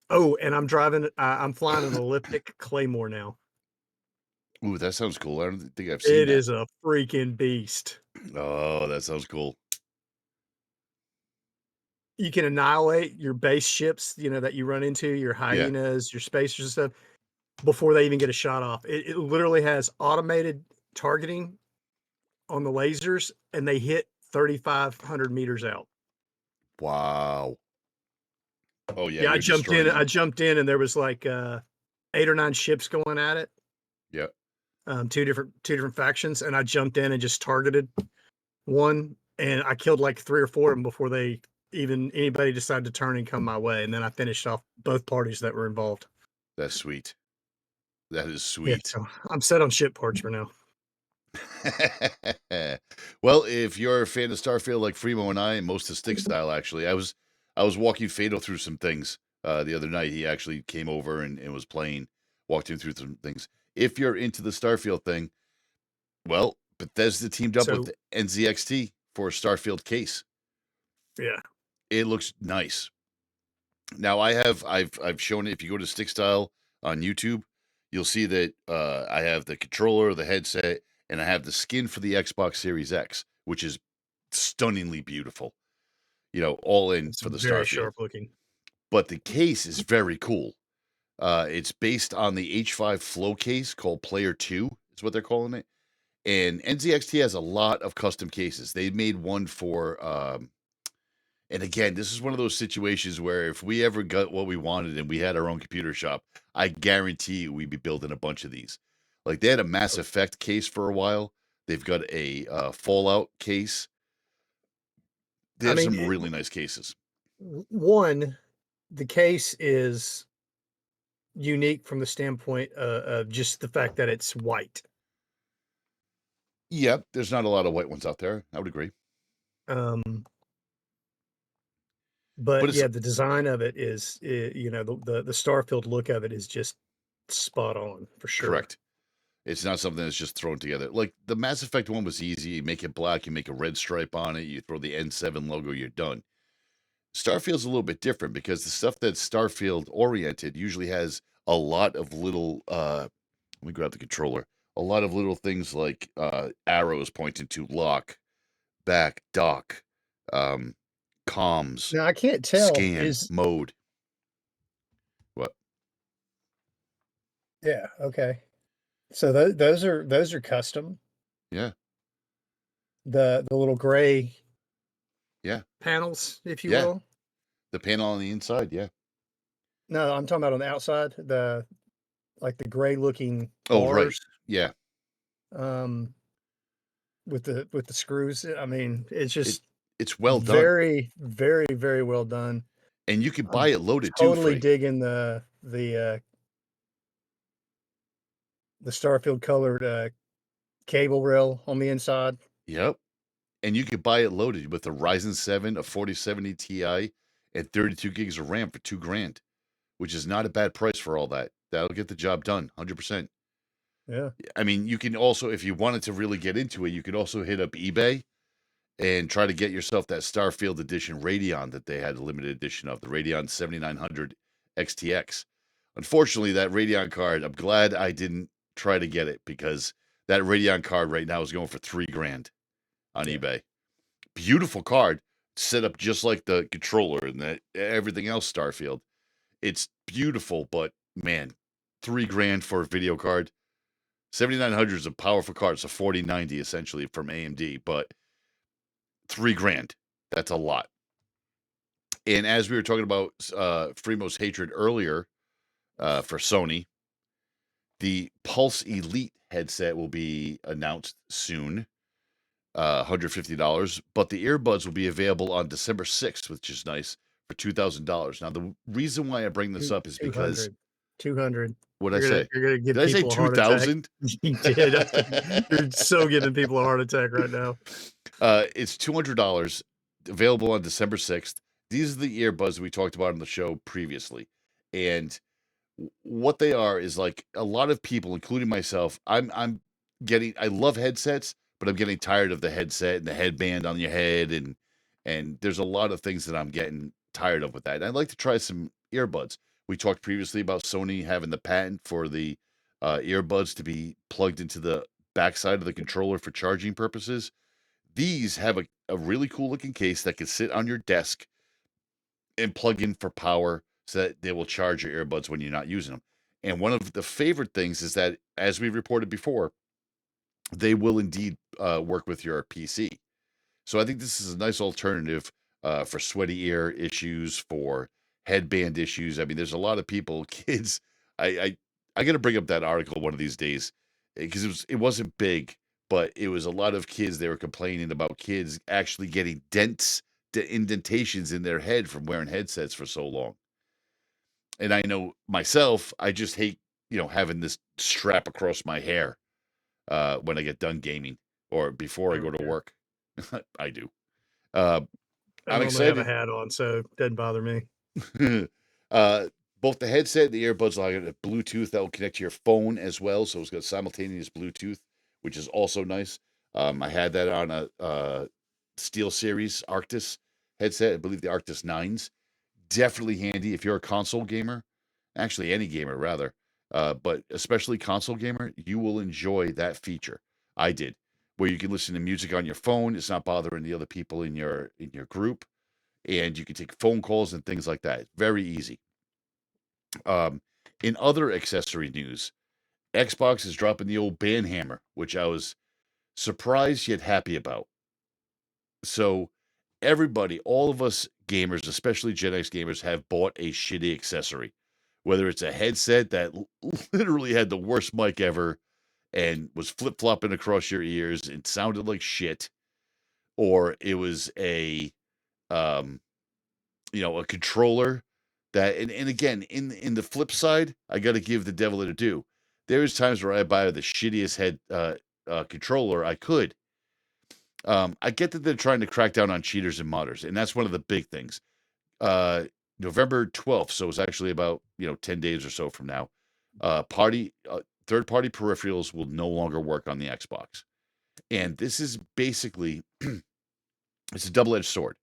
Oh, and I'm flying an elliptic Claymore now. Ooh, that sounds cool. I don't think I've seen it. It is a freaking beast. Oh, that sounds cool. you can annihilate your base ships, that you run into, your hyenas, your spacers and stuff, before they even get a shot off. It literally has automated targeting on the lasers, and they hit 3,500 meters out. Wow. Oh yeah. Yeah, I you're jumped in. destroying them. I jumped in, and there was like 8 or 9 ships going at it. Yeah. Two different factions, and I jumped in and just targeted one, and I killed like 3 or 4 of them before anybody decided to turn and come my way, and then I finished off both parties that were involved. That's sweet. That is Yeah, sweet. so I'm set on ship parts for now. Well, if you're a fan of Starfield like Fremo and I, and most of Stick Style, actually, I was walking Fatal through some things the other night. He actually came over and was playing, walked him through some things. If you're into the Starfield thing, well, Bethesda teamed up with NZXT for a Starfield case. Yeah, it looks nice. Now I've shown it. If you go to Stick Style on YouTube, you'll see that I have the controller, the headset, and I have the skin for the Xbox Series X, which is stunningly beautiful. All in for the very Starfield. sharp looking. But the case is very cool. It's based on the H5 Flow case called Player 2, is what they're calling it. And NZXT has a lot of custom cases. They made one for, and again, this is one of those situations where if we ever got what we wanted and we had our own computer shop, I guarantee you we'd be building a bunch of these. Like they had a Mass Effect case for a while. They've got a Fallout case. They have some really nice cases. One, the case is unique from the standpoint of just the fact that it's white. Yeah, there's not a lot of white ones out there. I would agree. But yeah, the design of it is, the Starfield look of it is just spot on for sure. Correct. It's not something that's just thrown together. Like the Mass Effect one was easy. You make it black, you make a red stripe on it, you throw the N7 logo, you're done. Starfield's a little bit different because the stuff that's Starfield oriented usually has a lot of little, let me grab the controller, a lot of little things like arrows pointing to lock, back, dock, comms. Now I can't tell. Scan, mode. What? Yeah, okay. So those are custom. Yeah. The little gray panels, if you will. The panel on the inside, yeah. No, I'm talking about on the outside, the gray looking bars. Oh, right. Yeah. With the screws. I mean, it's just it's well done. Very, very, very well done. And you can buy it loaded totally too. Totally digging the Starfield colored cable rail on the inside. Yep. And you could buy it loaded with a Ryzen 7, a 4070 Ti, and 32 gigs of RAM for $2,000, which is not a bad price for all that. That'll get the job done, 100%. Yeah. I mean, you can also, if you wanted to really get into it, you could also hit up eBay and try to get yourself that Starfield Edition Radeon that they had a limited edition of, the Radeon 7900 XTX. Unfortunately, that Radeon card, I'm glad I didn't try to get it because that Radeon card right now is going for $3,000 on eBay. Beautiful card, set up just like the controller and everything else Starfield. It's beautiful, but man, $3,000 for a video card. 7900 is a powerful card. It's a 4090 essentially from AMD, but $3,000. That's a lot. And as we were talking about Fremo's hatred earlier for Sony, the Pulse Elite headset will be announced soon. $150, but the earbuds will be available on December 6th, which is nice, for $2,000. Now, the reason why I bring this up is because 200. What I say? You're gonna give did I say people a heart attack. 2,000? You did. You're so giving people a heart attack right now. It's $200, available on December 6th. These are the earbuds we talked about on the show previously, and what they are is like a lot of people, including myself. I love headsets, but I'm getting tired of the headset and the headband on your head, and there's a lot of things that I'm getting tired of with that. And I'd like to try some earbuds. We talked previously about Sony having the patent for the earbuds to be plugged into the backside of the controller for charging purposes. These have a really cool looking case that can sit on your desk and plug in for power so that they will charge your earbuds when you're not using them. And one of the favorite things is that, as we reported before, they will indeed work with your PC. So I think this is a nice alternative for sweaty ear issues, for headband issues. I mean, there's a lot of people, kids. I got to bring up that article one of these days because it wasn't big, but it was a lot of kids. They were complaining about kids actually getting indentations in their head from wearing headsets for so long. And I know myself, I just hate, having this strap across my hair when I get done gaming or before I go to work. I do. I I'm normally have a excited. hat on, so it doesn't bother me. Both the headset and the earbuds will have a Bluetooth that will connect to your phone as well. So it's got simultaneous Bluetooth, which is also nice. I had that on a SteelSeries Arctis headset. I believe the Arctis 9s. Definitely handy if you're a console gamer. Actually, any gamer, rather. But especially console gamer, you will enjoy that feature. I did. Where you can listen to music on your phone. It's not bothering the other people in your group. And you can take phone calls and things like that. Very easy. In other accessory news, Xbox is dropping the old band hammer, which I was surprised yet happy about. So everybody, all of us gamers, especially Gen X gamers, have bought a shitty accessory. Whether it's a headset that literally had the worst mic ever and was flip-flopping across your ears and sounded like shit, or it was a controller that, and again, in the flip side, I got to give the devil a due. There's times where I buy the shittiest controller I could. I get that they're trying to crack down on cheaters and modders, and that's one of the big things. November 12th, so it's actually about 10 days or so from now. Third-party peripherals will no longer work on the Xbox, and this is basically it's a double-edged sword.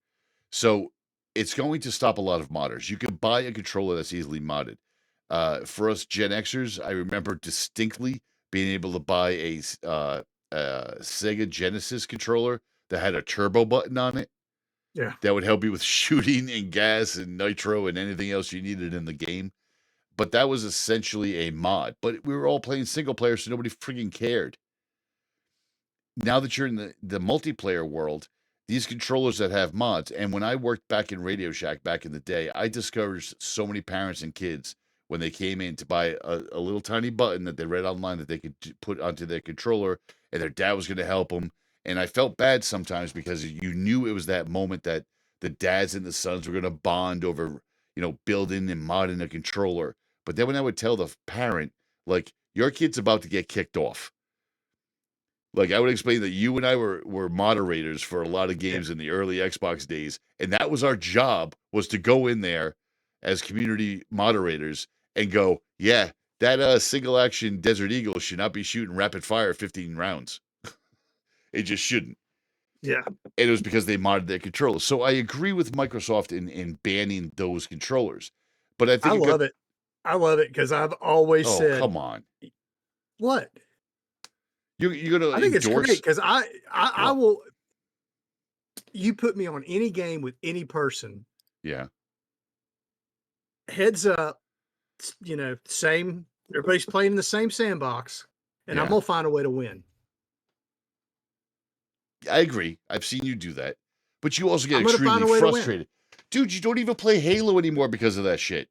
So it's going to stop a lot of modders. You can buy a controller that's easily modded. For us Gen Xers, I remember distinctly being able to buy a Sega Genesis controller that had a turbo button on it. Yeah. That would help you with shooting and gas and nitro and anything else you needed in the game. But that was essentially a mod. But we were all playing single player, so nobody freaking cared. Now that you're in the multiplayer world, these controllers that have mods, and when I worked back in Radio Shack back in the day, I discouraged so many parents and kids when they came in to buy a little tiny button that they read online that they could put onto their controller, and their dad was going to help them. And I felt bad sometimes because you knew it was that moment that the dads and the sons were going to bond over, building and modding a controller. But then when I would tell the parent, like, your kid's about to get kicked off. Like, I would explain that you and I were moderators for a lot of games in the early Xbox days, and that was our job, was to go in there as community moderators and go, yeah, that single action Desert Eagle should not be shooting rapid fire 15 rounds. It just shouldn't. Yeah. And it was because they modded their controllers. So I agree with Microsoft in banning those controllers. But I think I love it. I love it because I've always said, come on. What? You're going to I think it's great because I will. You put me on any game with any person. Yeah. Heads up, same. Everybody's playing in the same sandbox, and I'm gonna find a way to win. I agree. I've seen you do that, but you also get extremely frustrated, dude. You don't even play Halo anymore because of that shit.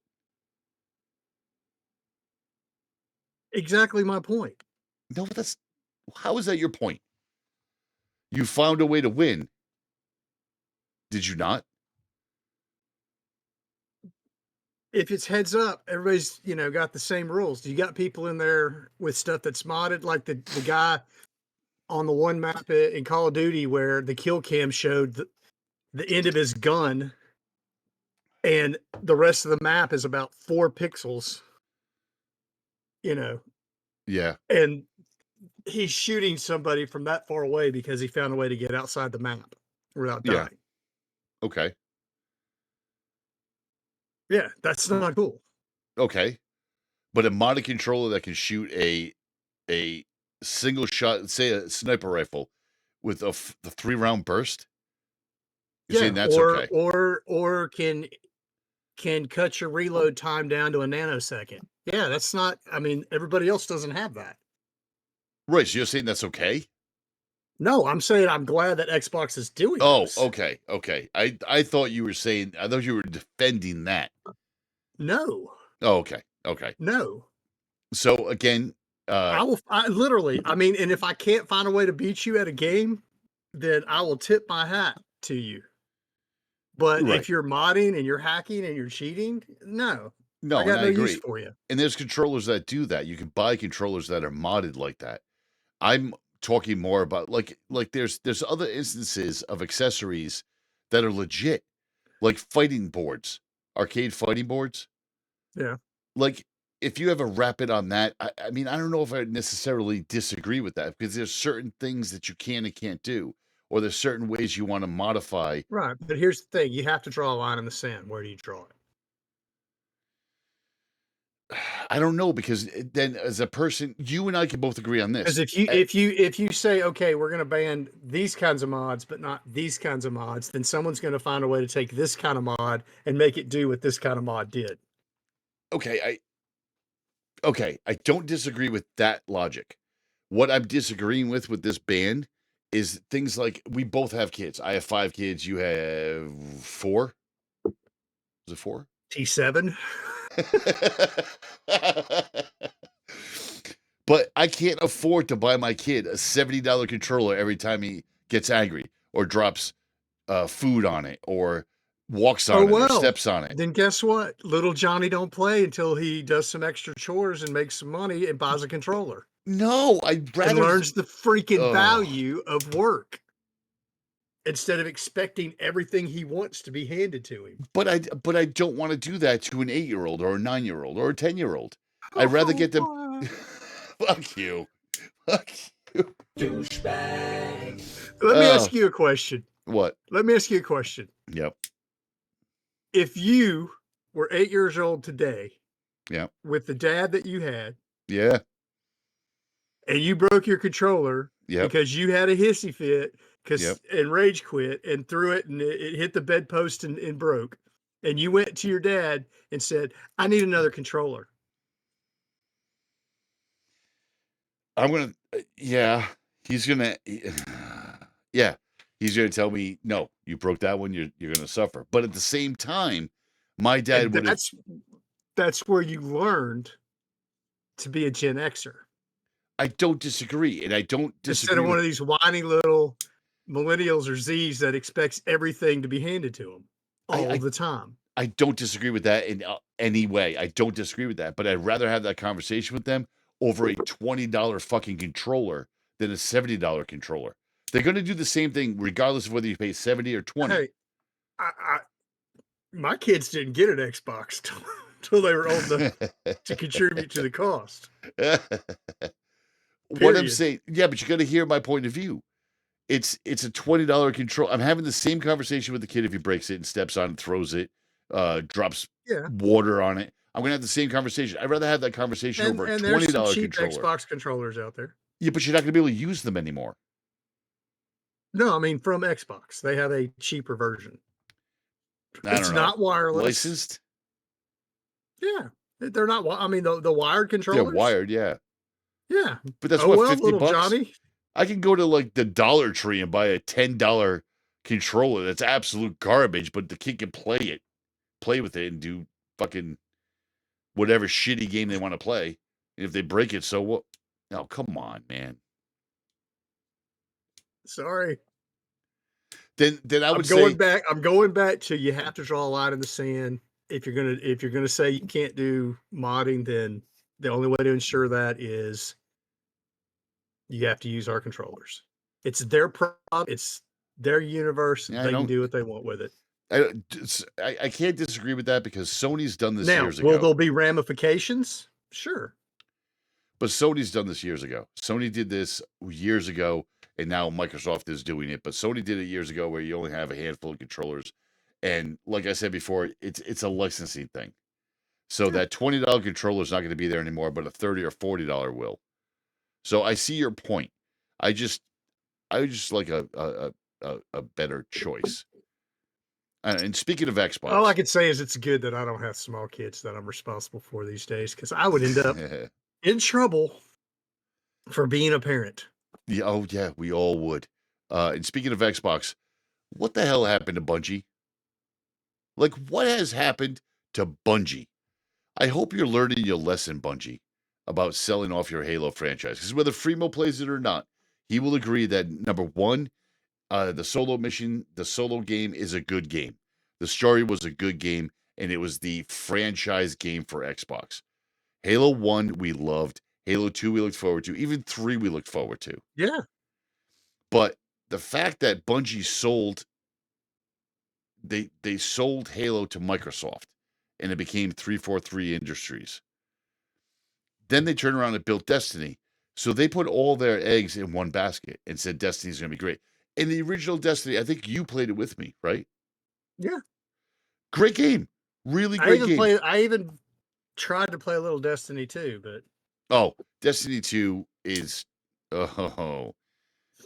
Exactly my point. No, but how is that your point? You found a way to win. Did you not? If it's heads up, everybody's, got the same rules. You got people in there with stuff that's modded, like the guy on the one map in Call of Duty where the kill cam showed the end of his gun, and the rest of the map is about 4 pixels. Yeah. And he's shooting somebody from that far away because he found a way to get outside the map without dying. Okay. Yeah, that's not cool. Okay. But a modded controller that can shoot a single shot, say a sniper rifle, with the 3-round burst? You're saying that's okay? Or can can cut your reload time down to a nanosecond. Yeah, that's not. I mean, everybody else doesn't have that. Right. So you're saying that's okay? No, I'm saying I'm glad that Xbox is doing this. Okay. I thought you were saying. I thought you were defending that. No. Oh, okay. No. So again, I literally. I mean, and if I can't find a way to beat you at a game, then I will tip my hat to you. But right. if you're modding and you're hacking and you're cheating, no. No, I got and no I agree. use for you. And there's controllers that do that. You can buy controllers that are modded like that. I'm talking more about like there's other instances of accessories that are legit, like fighting boards, arcade fighting boards. Yeah. Like if you have a rapid on that, I mean, I don't know if I necessarily disagree with that because there's certain things that you can and can't do, or there's certain ways you want to modify. Right. But here's the thing. You have to draw a line in the sand. Where do you draw it? I don't know, because then as a person, you and I can both agree on this. Because if you say, okay, we're going to ban these kinds of mods, but not these kinds of mods, then someone's going to find a way to take this kind of mod and make it do what this kind of mod did. Okay, I don't disagree with that logic. What I'm disagreeing with this ban is things like, we both have kids. I have 5 kids. You have 4. Is it 4? T7. But I can't afford to buy my kid a $70 controller every time he gets angry or drops food on it or walks on it or steps on it. Then guess what? Little Johnny don't play until he does some extra chores and makes some money and buys a controller. No, I'd rather... And learns the freaking value of work instead of expecting everything he wants to be handed to him. But I don't want to do that to an 8-year-old or a 9-year-old or a 10-year-old. I'd rather get them... Fuck you. Fuck you. Douchebag. Let me ask you a question. What? Let me ask you a question. Yep. If you were 8 years old today, yep, with the dad that you had, yeah, and you broke your controller, yep, because you had a hissy fit, yep, and rage quit and threw it, and it hit the bedpost and broke, and you went to your dad and said, "I need another controller." I'm gonna, yeah, he's gonna tell me, no, you broke that one, you're gonna suffer. But at the same time, my dad would. That's where you learned to be a Gen Xer. I don't disagree, and I don't disagree. Instead of one of these whiny little millennials or Zs that expects everything to be handed to them all the time. I don't disagree with that in any way. I don't disagree with that, but I'd rather have that conversation with them over a $20 fucking controller than a $70 controller. They're going to do the same thing regardless of whether you pay 70 or 20. Hey, my kids didn't get an Xbox until they were old enough to contribute to the cost. What I'm saying, yeah, but you got to hear my point of view. It's a $20 control. I'm having the same conversation with the kid if he breaks it and steps on it, throws it, drops water on it. I'm gonna have the same conversation. I'd rather have that conversation over a $20 there's some cheap controller. Xbox controllers out there. Yeah, but you're not gonna be able to use them anymore. No, I mean from Xbox, they have a cheaper version. It's not wireless. Licensed? Yeah, they're not. I mean, the wired controllers. They're wired, yeah. Yeah, but that's what, $50? Little Johnny. I can go to like the Dollar Tree and buy a $10 controller that's absolute garbage, but the kid can play with it, and do fucking whatever shitty game they want to play. And if they break it, so what? No, come on, man. Sorry. Then I would I'm going back to, you have to draw a line in the sand. If you're gonna say you can't do modding, then the only way to ensure that is you have to use our controllers. It's their problem. It's their universe. Yeah, they can do what they want with it. I can't disagree with that, because Sony's done this Now, years ago. will there be ramifications? Sure. But Sony's done this years ago. Sony did this years ago, and now Microsoft is doing it. But Sony did it years ago, where you only have a handful of controllers. And like I said before, it's a licensing thing. So that $20 controller is not going to be there anymore, but a $30 or $40 will. So I see your point. I just like a better choice. And speaking of Xbox, all I could say is it's good that I don't have small kids that I'm responsible for these days, because I would end up in trouble for being a parent. Yeah, oh yeah, we all would. And speaking of Xbox, what the hell happened to Bungie? Like, what has happened to Bungie? I hope you're learning your lesson, Bungie, about selling off your Halo franchise. Because whether Freemo plays it or not, he will agree that number one, the solo mission, the solo game is a good game. The story was a good game, and it was the franchise game for Xbox. Halo 1, we loved. Halo 2, we looked forward to. Even 3, we looked forward to. Yeah. But the fact that Bungie sold, they sold Halo to Microsoft, and it became 343 Industries. Then they turned around and built Destiny. So they put all their eggs in one basket and said Destiny's going to be great. In the original Destiny, I think you played it with me, right? Yeah. Great game. Really great game. I even tried to play a little Destiny 2, but... Oh, Destiny 2 is... Oh,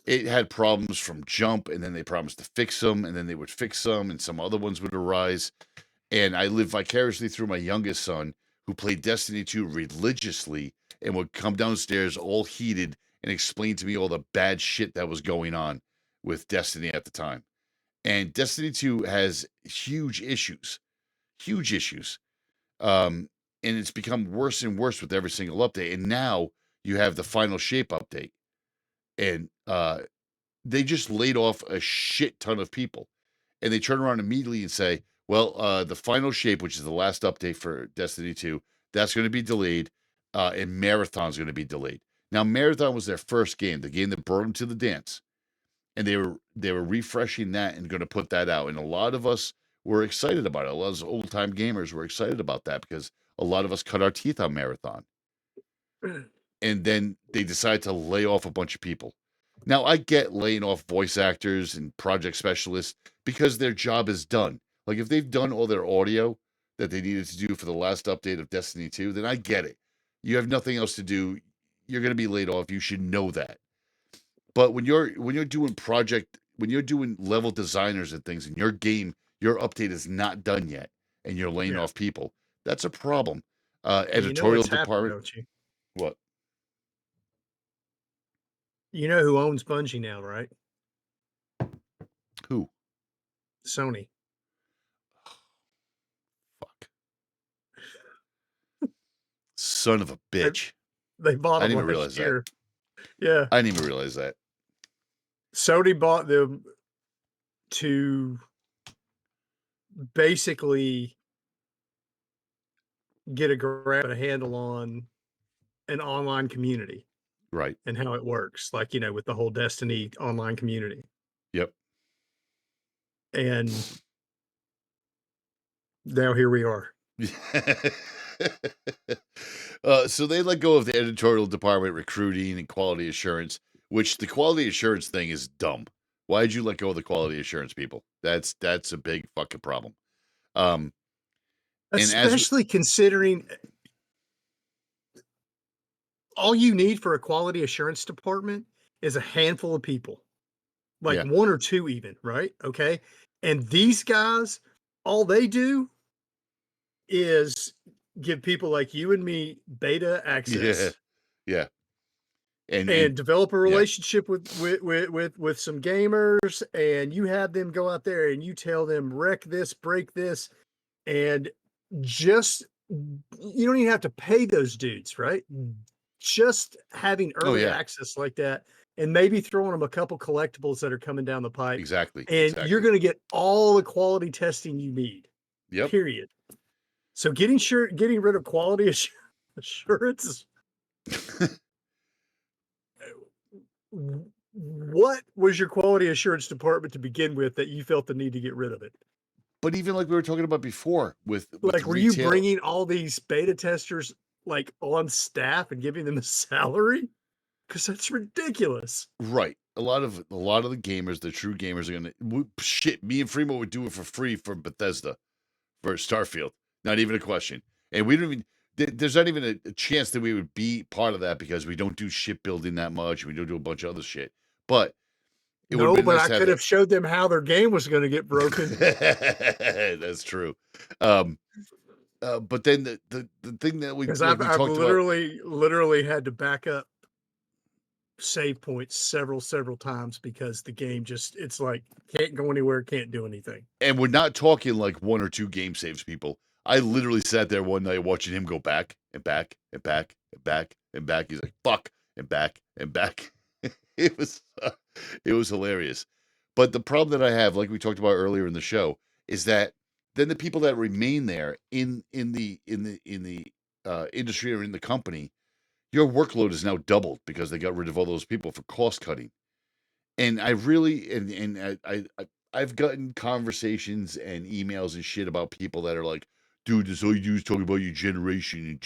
it had problems from jump, and then they promised to fix them, and then they would fix them, and some other ones would arise. And I lived vicariously through my youngest son, who played Destiny 2 religiously and would come downstairs all heated and explain to me all the bad shit that was going on with Destiny at the time. And Destiny 2 has huge issues. And it's become worse and worse with every single update. And now you have the Final Shape update. And they just laid off a shit ton of people. And they turn around immediately and say, well, the Final Shape, which is the last update for Destiny 2, that's going to be delayed. And Marathon's going to be delayed. Now, Marathon was their first game, the game that brought them to the dance. And they were refreshing that and going to put that out. And a lot of us were excited about it. A lot of us old-time gamers were excited about that because a lot of us cut our teeth on Marathon. And then they decided to lay off a bunch of people. Now, I get laying off voice actors and project specialists because their job is done. Like, if they've done all their audio that they needed to do for the last update of Destiny 2, then I get it. You have nothing else to do. You're going to be laid off. You should know that. But when you're doing level designers and things, and your game, your update is not done yet, and you're laying off people, that's a problem. Editorial department. Don't you? What? You know who owns Bungie now, right? Who? Sony. Fuck. Son of a bitch. They bought them. I didn't even realize that. Yeah. I didn't even realize that. Sony bought them to basically get a handle on an online community. Right. And how it works. Like, with the whole Destiny online community. Yep. And now here we are. So they let go of the editorial department, recruiting, and quality assurance, which the quality assurance thing is dumb. Why did you let go of the quality assurance people? That's a big fucking problem. Especially considering all you need for a quality assurance department is a handful of people, like one or two even, right? Okay. And these guys, all they do is give people like you and me beta access. Yeah. And develop a relationship with some gamers, and you have them go out there and you tell them wreck this, break this, and just you don't even have to pay those dudes, right? Just having early access like that, and maybe throwing them a couple collectibles that are coming down the pipe. Exactly. And you're going to get all the quality testing you need. Yep. Period. So getting rid of quality assurance. What was your quality assurance department to begin with that you felt the need to get rid of it? But even like we were talking about before with like, were retail, you bringing all these beta testers like on staff and giving them a salary? Because that's ridiculous. Right. A lot of the gamers, the true gamers, are gonna shit. Me and Freemo would do it for free for Bethesda, for Starfield. Not even a question. And we don't even. There's not even a chance that we would be part of that because we don't do shipbuilding that much. We don't do a bunch of other shit. But It No, would have but been nice I to have could that. have showed them how their game was going to get broken. That's true. But then the thing that we Because like we I've talked about. literally had to back up save points several times because the game it's like can't go anywhere, can't do anything. And we're not talking like 1 or 2 game saves, people. I literally sat there one night watching him go back and back and back and back and back. He's like, fuck, and back and back. It was hilarious. But the problem that I have, like we talked about earlier in the show, is that then the people that remain there in the industry or in the company, your workload is now doubled because they got rid of all those people for cost cutting. And I really I've gotten conversations and emails and shit about people that are like, dude, this all you do is talk about your generation.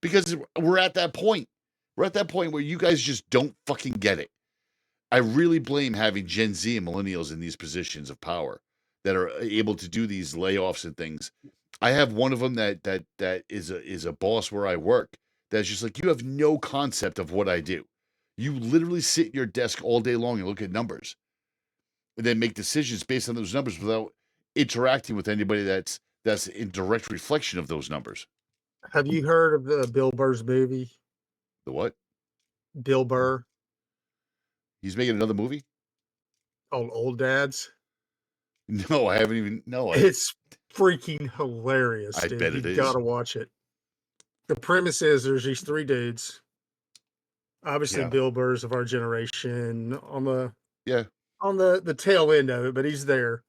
Because we're at that point. We're at that point where you guys just don't fucking get it. I really blame having Gen Z and millennials in these positions of power that are able to do these layoffs and things. I have one of them that is a boss where I work that's just like, you have no concept of what I do. You literally sit at your desk all day long and look at numbers and then make decisions based on those numbers without interacting with anybody that's in direct reflection of those numbers. Have you heard of the Bill Burr's movie? The what? Bill Burr He's making another movie? called Old Dads. No, I haven't even. No, It's freaking hilarious, I dude. bet it You is. gotta watch it. The premise is there's these 3 dudes. Obviously, Yeah. Bill Burr's of our generation on the Yeah. on the tail end of it, but he's there.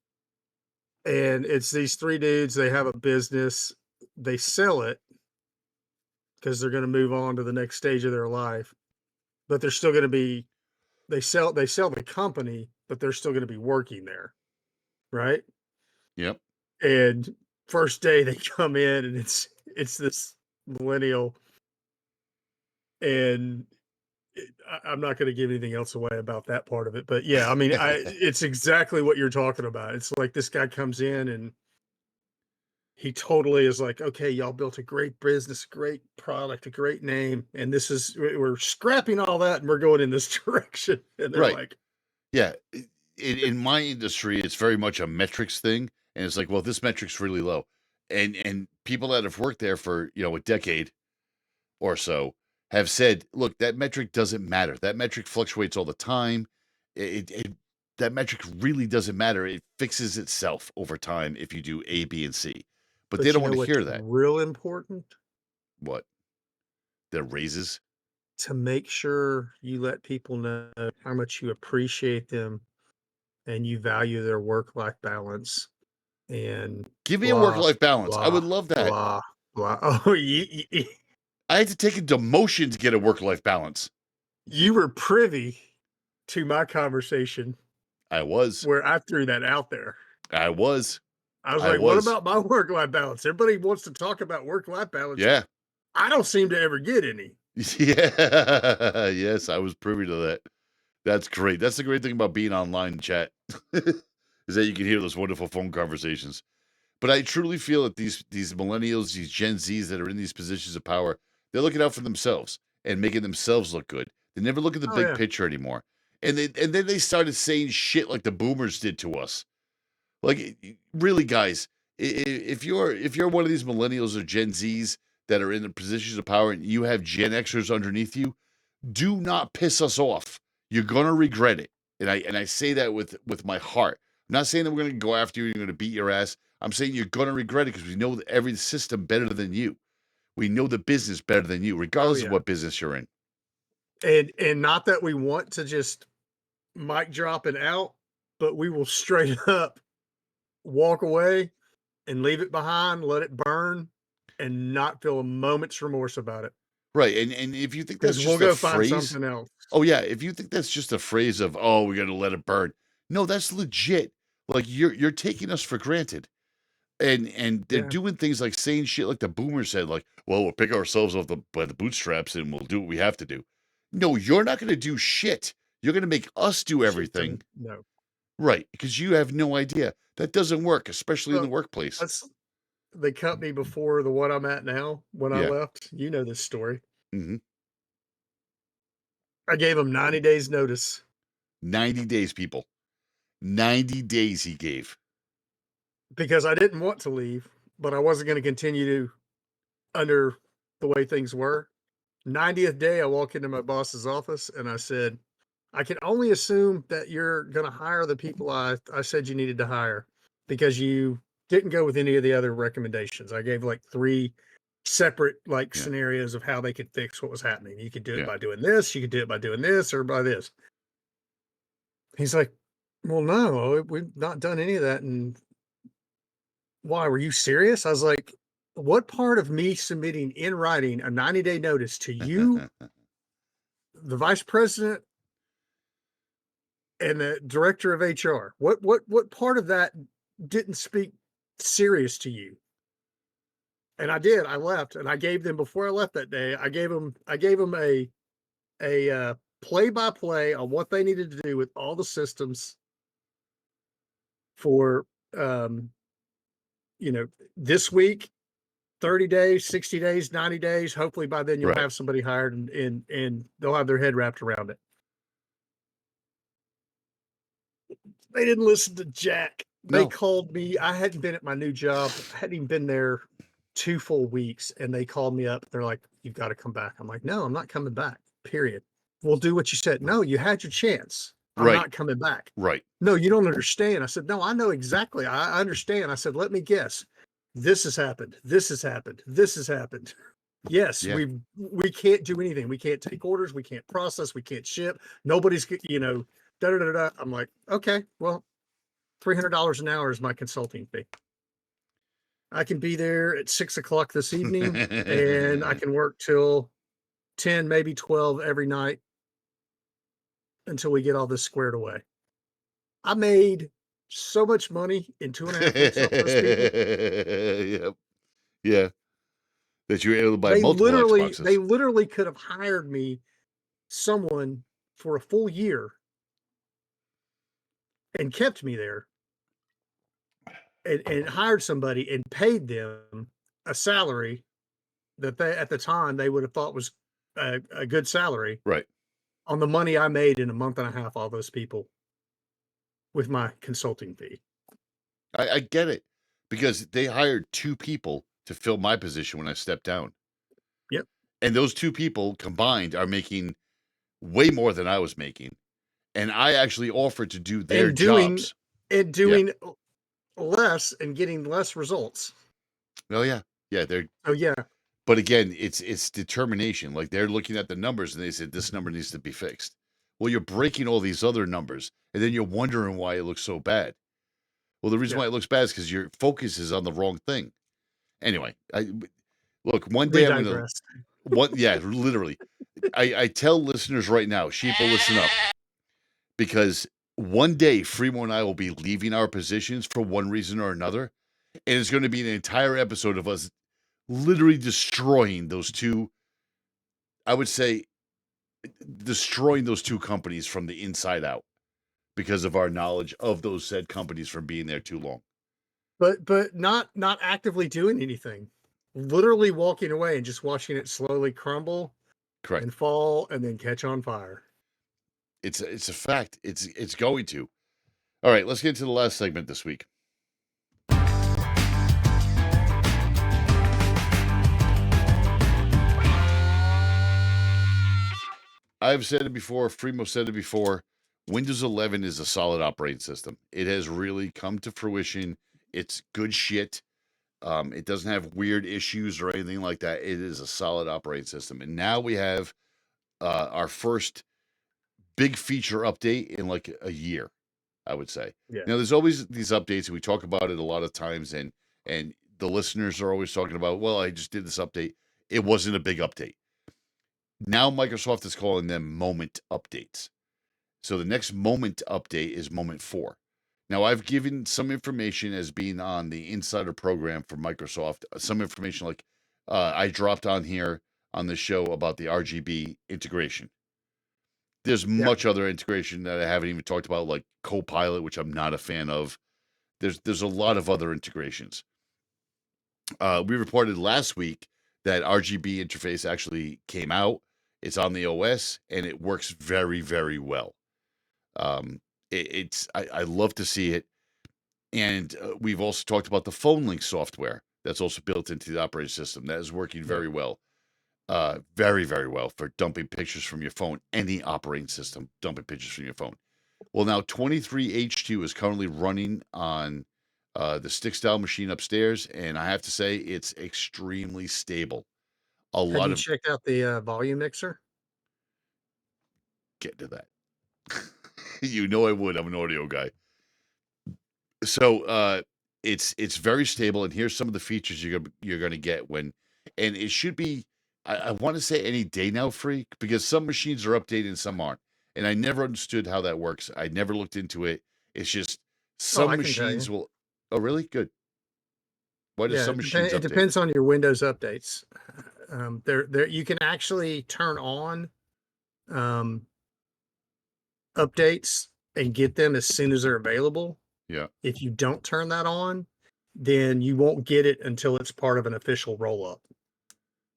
And it's these 3 dudes. They have a business. They sell it because they're going to move on to the next stage of their life. But they're still going to be. They sell the company, but they're still going to be working there, right? Yep. And first day they come in, and it's this millennial, and I'm not going to give anything else away about that part of it, but yeah, I mean, it's exactly what you're talking about. It's like this guy comes in and he totally is like, okay, y'all built a great business, great product, a great name, and we're scrapping all that and we're going in this direction. And they're Right. like, yeah, in my industry, it's very much a metrics thing, and it's like, well, this metric's really low, and people that have worked there for a decade or so have said, look, that metric doesn't matter. That metric fluctuates all the time. That metric really doesn't matter. It fixes itself over time if you do A, B, and C. But they don't want to hear that. Real important. What? Their raises? To make sure you let people know how much you appreciate them and you value their work-life balance. And give me a work-life balance. I would love that. Blah, blah. Oh, I had to take a demotion to get a work-life balance. You were privy to my conversation. I was. Where I threw that out there. I was. I was like, what about my work-life balance? Everybody wants to talk about work-life balance. Yeah. I don't seem to ever get any. Yeah. Yes, I was privy to that. That's great. That's the great thing about being online chat is that you can hear those wonderful phone conversations. But I truly feel that these millennials, these Gen Zs that are in these positions of power, they're looking out for themselves and making themselves look good. They never look at the big picture anymore. And then they started saying shit like the boomers did to us. Like, really, guys, if you're one of these millennials or Gen Zs that are in the positions of power and you have Gen Xers underneath you, do not piss us off. You're gonna regret it. And I say that with my heart. I'm not saying that we're gonna go after you and you're gonna beat your ass. I'm saying you're gonna regret it because we know every system better than you. We know the business better than you, regardless of what business you're in. And not that we want to just mic drop it out, but we will straight up walk away and leave it behind, let it burn, and not feel a moment's remorse about it. Right. And if you think that's just we'll go a phrase, find something else. Oh yeah, if you think that's just a phrase of, oh, we gotta let it burn. No, that's legit. Like you're taking us for granted. And they're doing things like saying shit like the boomer said, like, well, we'll pick ourselves off by the bootstraps and we'll do what we have to do. No, you're not gonna do shit. You're gonna make us do everything. No. Right, because you have no idea. That doesn't work, especially in the workplace. That's the company before the one I'm at now. When I left, you know this story. Mm-hmm. I gave them 90 days notice. 90 days, people. 90 days he gave. Because I didn't want to leave, but I wasn't going to continue to under the way things were. 90th day, I walk into my boss's office and I said, I can only assume that you're going to hire the people I said you needed to hire because you didn't go with any of the other recommendations. I gave like 3 separate scenarios of how they could fix what was happening. You could do it by doing this, you could do it by doing this, or by this. He's like, well, no, we've not done any of that. And why? Were you serious? I was like, what part of me submitting in writing a 90-day notice to you, the vice president, and the director of HR? What part of that didn't speak serious to you? And I did. I left, and I gave them, before I left that day, I gave them a play-by-play on what they needed to do with all the systems for this week, 30 days, 60 days, 90 days. Hopefully by then you'll have somebody hired and they'll have their head wrapped around it. They didn't listen to Jack. They called me. I hadn't been at my new job. I hadn't even been there 2 full weeks. And they called me up. They're like, you've got to come back. I'm like, no, I'm not coming back. Period. We'll do what you said. No, you had your chance. I'm not coming back. Right. No, you don't understand. I said, no, I know exactly. I understand. I said, let me guess. This has happened. This has happened. This has happened. Yes, we can't do anything. We can't take orders. We can't process. We can't ship. Nobody's, I'm like, okay, well, $300 an hour is my consulting fee. I can be there at 6 o'clock this evening and I can work till 10, maybe 12 every night until we get all this squared away. I made so much money in 2.5 weeks off those people. Yeah. That you were able to buy multiple Xboxes. They literally could have hired me someone for a full year and kept me there and hired somebody and paid them a salary that they, at the time, they would have thought was a good salary. Right. On the money I made in a month and a half, all those people with my consulting fee. I get it, because they hired 2 people to fill my position when I stepped down. Yep. And those 2 people combined are making way more than I was making. And I actually offered to do their jobs. And doing less and getting less results. Oh, yeah. Yeah. But again, it's determination. Like, they're looking at the numbers and they said, this number needs to be fixed. Well, you're breaking all these other numbers, and then you're wondering why it looks so bad. Well, the reason why it looks bad is because your focus is on the wrong thing. Anyway, one day I'm going to, literally. I tell listeners right now, sheeple, listen up. Because one day, Fremo and I will be leaving our positions for one reason or another. And it's going to be an entire episode of us literally destroying those 2, I would say, destroying those 2 companies from the inside out because of our knowledge of those said companies from being there too long. But not actively doing anything. Literally walking away and just watching it slowly crumble. Correct. And fall and then catch on fire. It's a fact. It's going to. All right, let's get to the last segment this week. I've said it before, Fremo said it before, Windows 11 is a solid operating system. It has really come to fruition. It's good shit. It doesn't have weird issues or anything like that. It is a solid operating system. And now we have our first big feature update in like a year, I would say. Yeah. Now, there's always these updates, and we talk about it a lot of times, and the listeners are always talking about, well, I just did this update. It wasn't a big update. Now Microsoft is calling them moment updates. So the next moment update is moment 4. Now, I've given some information as being on the insider program for Microsoft, some information like I dropped on here on the show about the RGB integration. There's much other integration that I haven't even talked about, like Copilot, which I'm not a fan of. There's a lot of other integrations. We reported last week that RGB interface actually came out. It's on the OS, and it works very, very well. I love to see it. And we've also talked about the phone link software that's also built into the operating system. That is working very well. Very, very well for dumping pictures from your phone. Any operating system, dumping pictures from your phone. Well, now 23H2 is currently running on the stick style machine upstairs, and I have to say it's extremely stable. Have you checked out the volume mixer? Get to that. You know I would. I'm an audio guy. So it's very stable, and here's some of the features you're gonna get when, and it should be. I want to say any day now free because some machines are updated and some aren't, and I never understood how that works. I never looked into it. It's just some I can tell machines you. will. Oh, really? Good. Why do Yeah, some machines it update? depends on your Windows updates. There you can actually turn on updates and get them as soon as they're available. Yeah. If you don't turn that on, then you won't get it until it's part of an official roll up.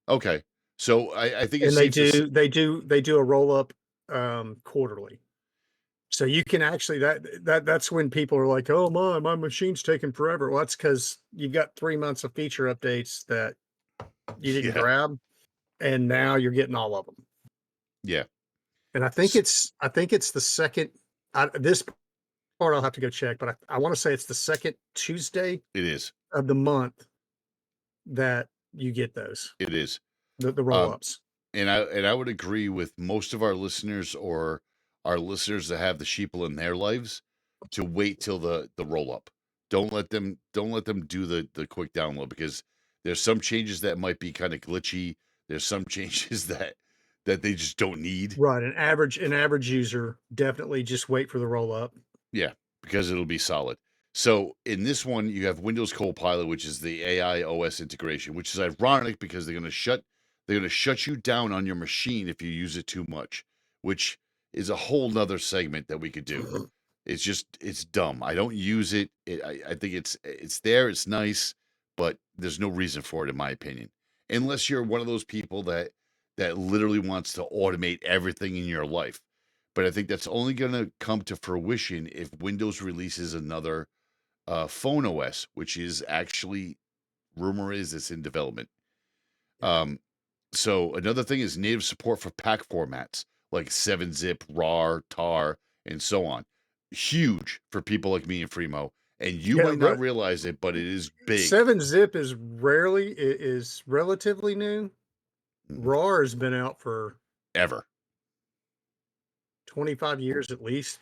Okay. So I think And it's they safe to do a roll up quarterly. So you can actually that's when people are like, "Oh my machine's taking forever." Well, that's because you've got 3 months of feature updates that you didn't Yeah. grab, and now you're getting all of them. Yeah. And I think it's the second. This part I'll have to go check, but I want to say it's the second Tuesday It is. of the month that you get those It is. the roll ups. And I would agree with most of our listeners or our listeners that have the sheeple in their lives to wait till the roll up. Don't let them do the quick download because there's some changes that might be kind of glitchy. There's some changes that they just don't need. Right, an average user definitely just wait for the roll up. Yeah, because it'll be solid. So in this one, you have Windows Copilot, which is the AI OS integration, which is ironic because they're going to shut you down on your machine if you use it too much, which is a whole nother segment that we could do. It's dumb. I don't use it. I think it's there. It's nice, but there's no reason for it, in my opinion, unless you're one of those people that literally wants to automate everything in your life. But I think that's only going to come to fruition if Windows releases another phone OS, which is actually rumor is it's in development. So another thing is native support for pack formats like 7-zip, RAR, TAR, and so on. Huge for people like me and Fremo. And you might not realize it, but it is big. 7-zip is relatively new. RAR has been out for ever 25 years at least.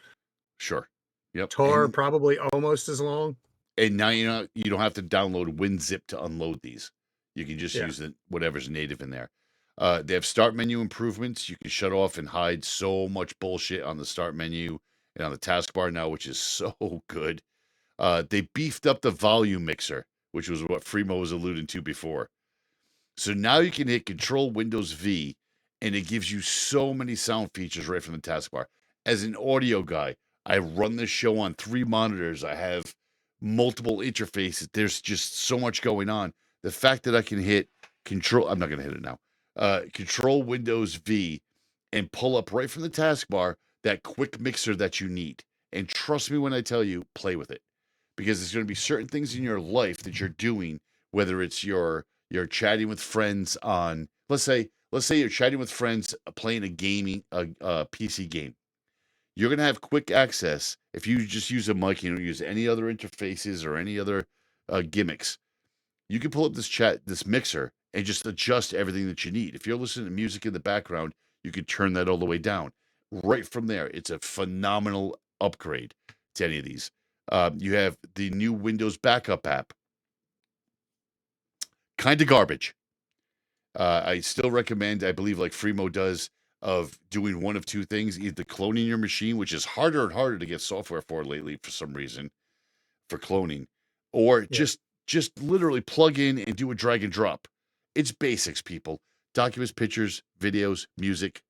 Sure. Yep. TAR probably almost as long. And now you don't have to download WinZip to unload these. You can just use whatever's native in there. They have start menu improvements. You can shut off and hide so much bullshit on the start menu and on the taskbar now, which is so good. They beefed up the volume mixer, which was what Fremo was alluding to before. So now you can hit Control Windows V, and it gives you so many sound features right from the taskbar. As an audio guy, I run this show on 3 monitors. I have multiple interfaces. There's just so much going on. The fact that I can hit Control, I'm not going to hit it now. Control Windows V and pull up right from the taskbar that quick mixer that you need. And trust me when I tell you, play with it. Because there's going to be certain things in your life that you're doing, whether it's you're chatting with friends on, let's say you're chatting with friends playing a PC game. You're going to have quick access if you just use a mic, you don't use any other interfaces or any other gimmicks. You can pull up this mixer, and just adjust everything that you need. If you're listening to music in the background, you can turn that all the way down. Right from there, it's a phenomenal upgrade to any of these. You have the new Windows Backup app. Kind of garbage. I still recommend, I believe like Fremo does, of doing one of two things, either cloning your machine, which is harder and harder to get software for lately for some reason, for cloning, or just literally plug in and do a drag and drop. It's basics, people. Documents, pictures, videos, music,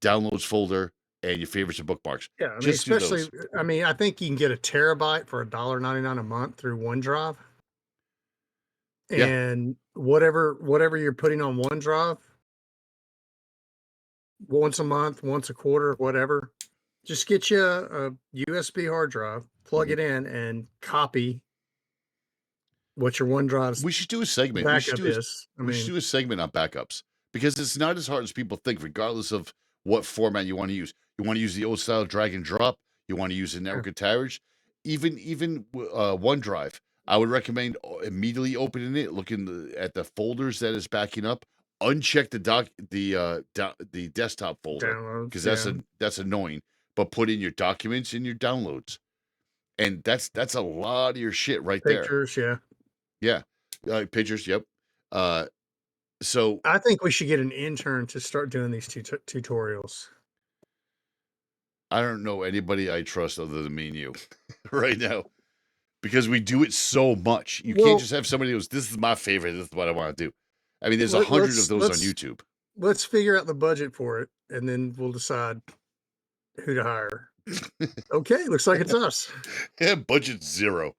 downloads folder, and your favorites and bookmarks. Yeah, I mean, especially, I think you can get a terabyte for $1.99 a month through OneDrive. And whatever you're putting on OneDrive, once a month, once a quarter, whatever, Just get you a USB hard drive, plug it in, and copy what your OneDrive's We should do a segment. backup is. We should do a segment on backups because it's not as hard as people think, regardless of what format you want to use. You want to use the old style drag and drop. You want to use a network attached. Even OneDrive. I would recommend immediately opening it, looking at the folders that is backing up. Uncheck the desktop folder because that's annoying. But put in your documents and your downloads, and that's a lot of your shit right there. Pictures, Yeah, pictures. Yep. So I think we should get an intern to start doing these tutorials. I don't know anybody I trust other than me and you right now, because we do it so much. You can't just have somebody who goes, "This is my favorite. This is what I want to do." I mean, there's 100 of those on YouTube. Let's figure out the budget for it, and then we'll decide who to hire. Okay, looks like it's us. Yeah, budget 0.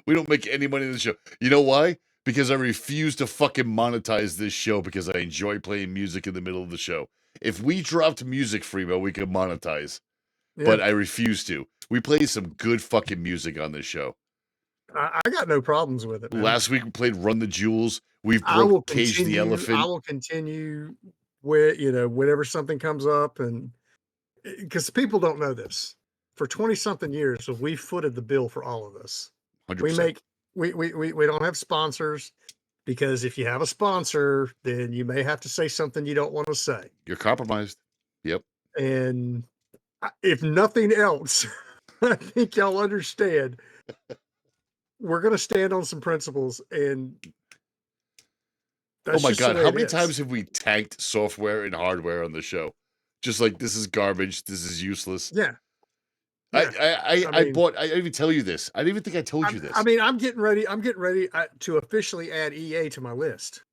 We don't make any money in the show. You know why? Because I refuse to fucking monetize this show because I enjoy playing music in the middle of the show. If we dropped music, Freebo, we could monetize. Yeah. But I refuse to. We play some good fucking music on this show. I got no problems with it, man. Last week we played Run the Jewels. We've broke Cage the Elephant. I will continue with, whenever something comes up, and because people don't know this. For 20-something years, we footed the bill for all of this. 100%. We don't have sponsors, because if you have a sponsor, then you may have to say something you don't want to say. You're compromised. Yep. And if nothing else, I think y'all understand. We're going to stand on some principles, and oh my God, how many times have we tanked software and hardware on the show? Just like, this is garbage, this is useless. Yeah. I didn't even tell you this. I didn't even think I told you this. I mean, I'm getting ready to officially add EA to my list.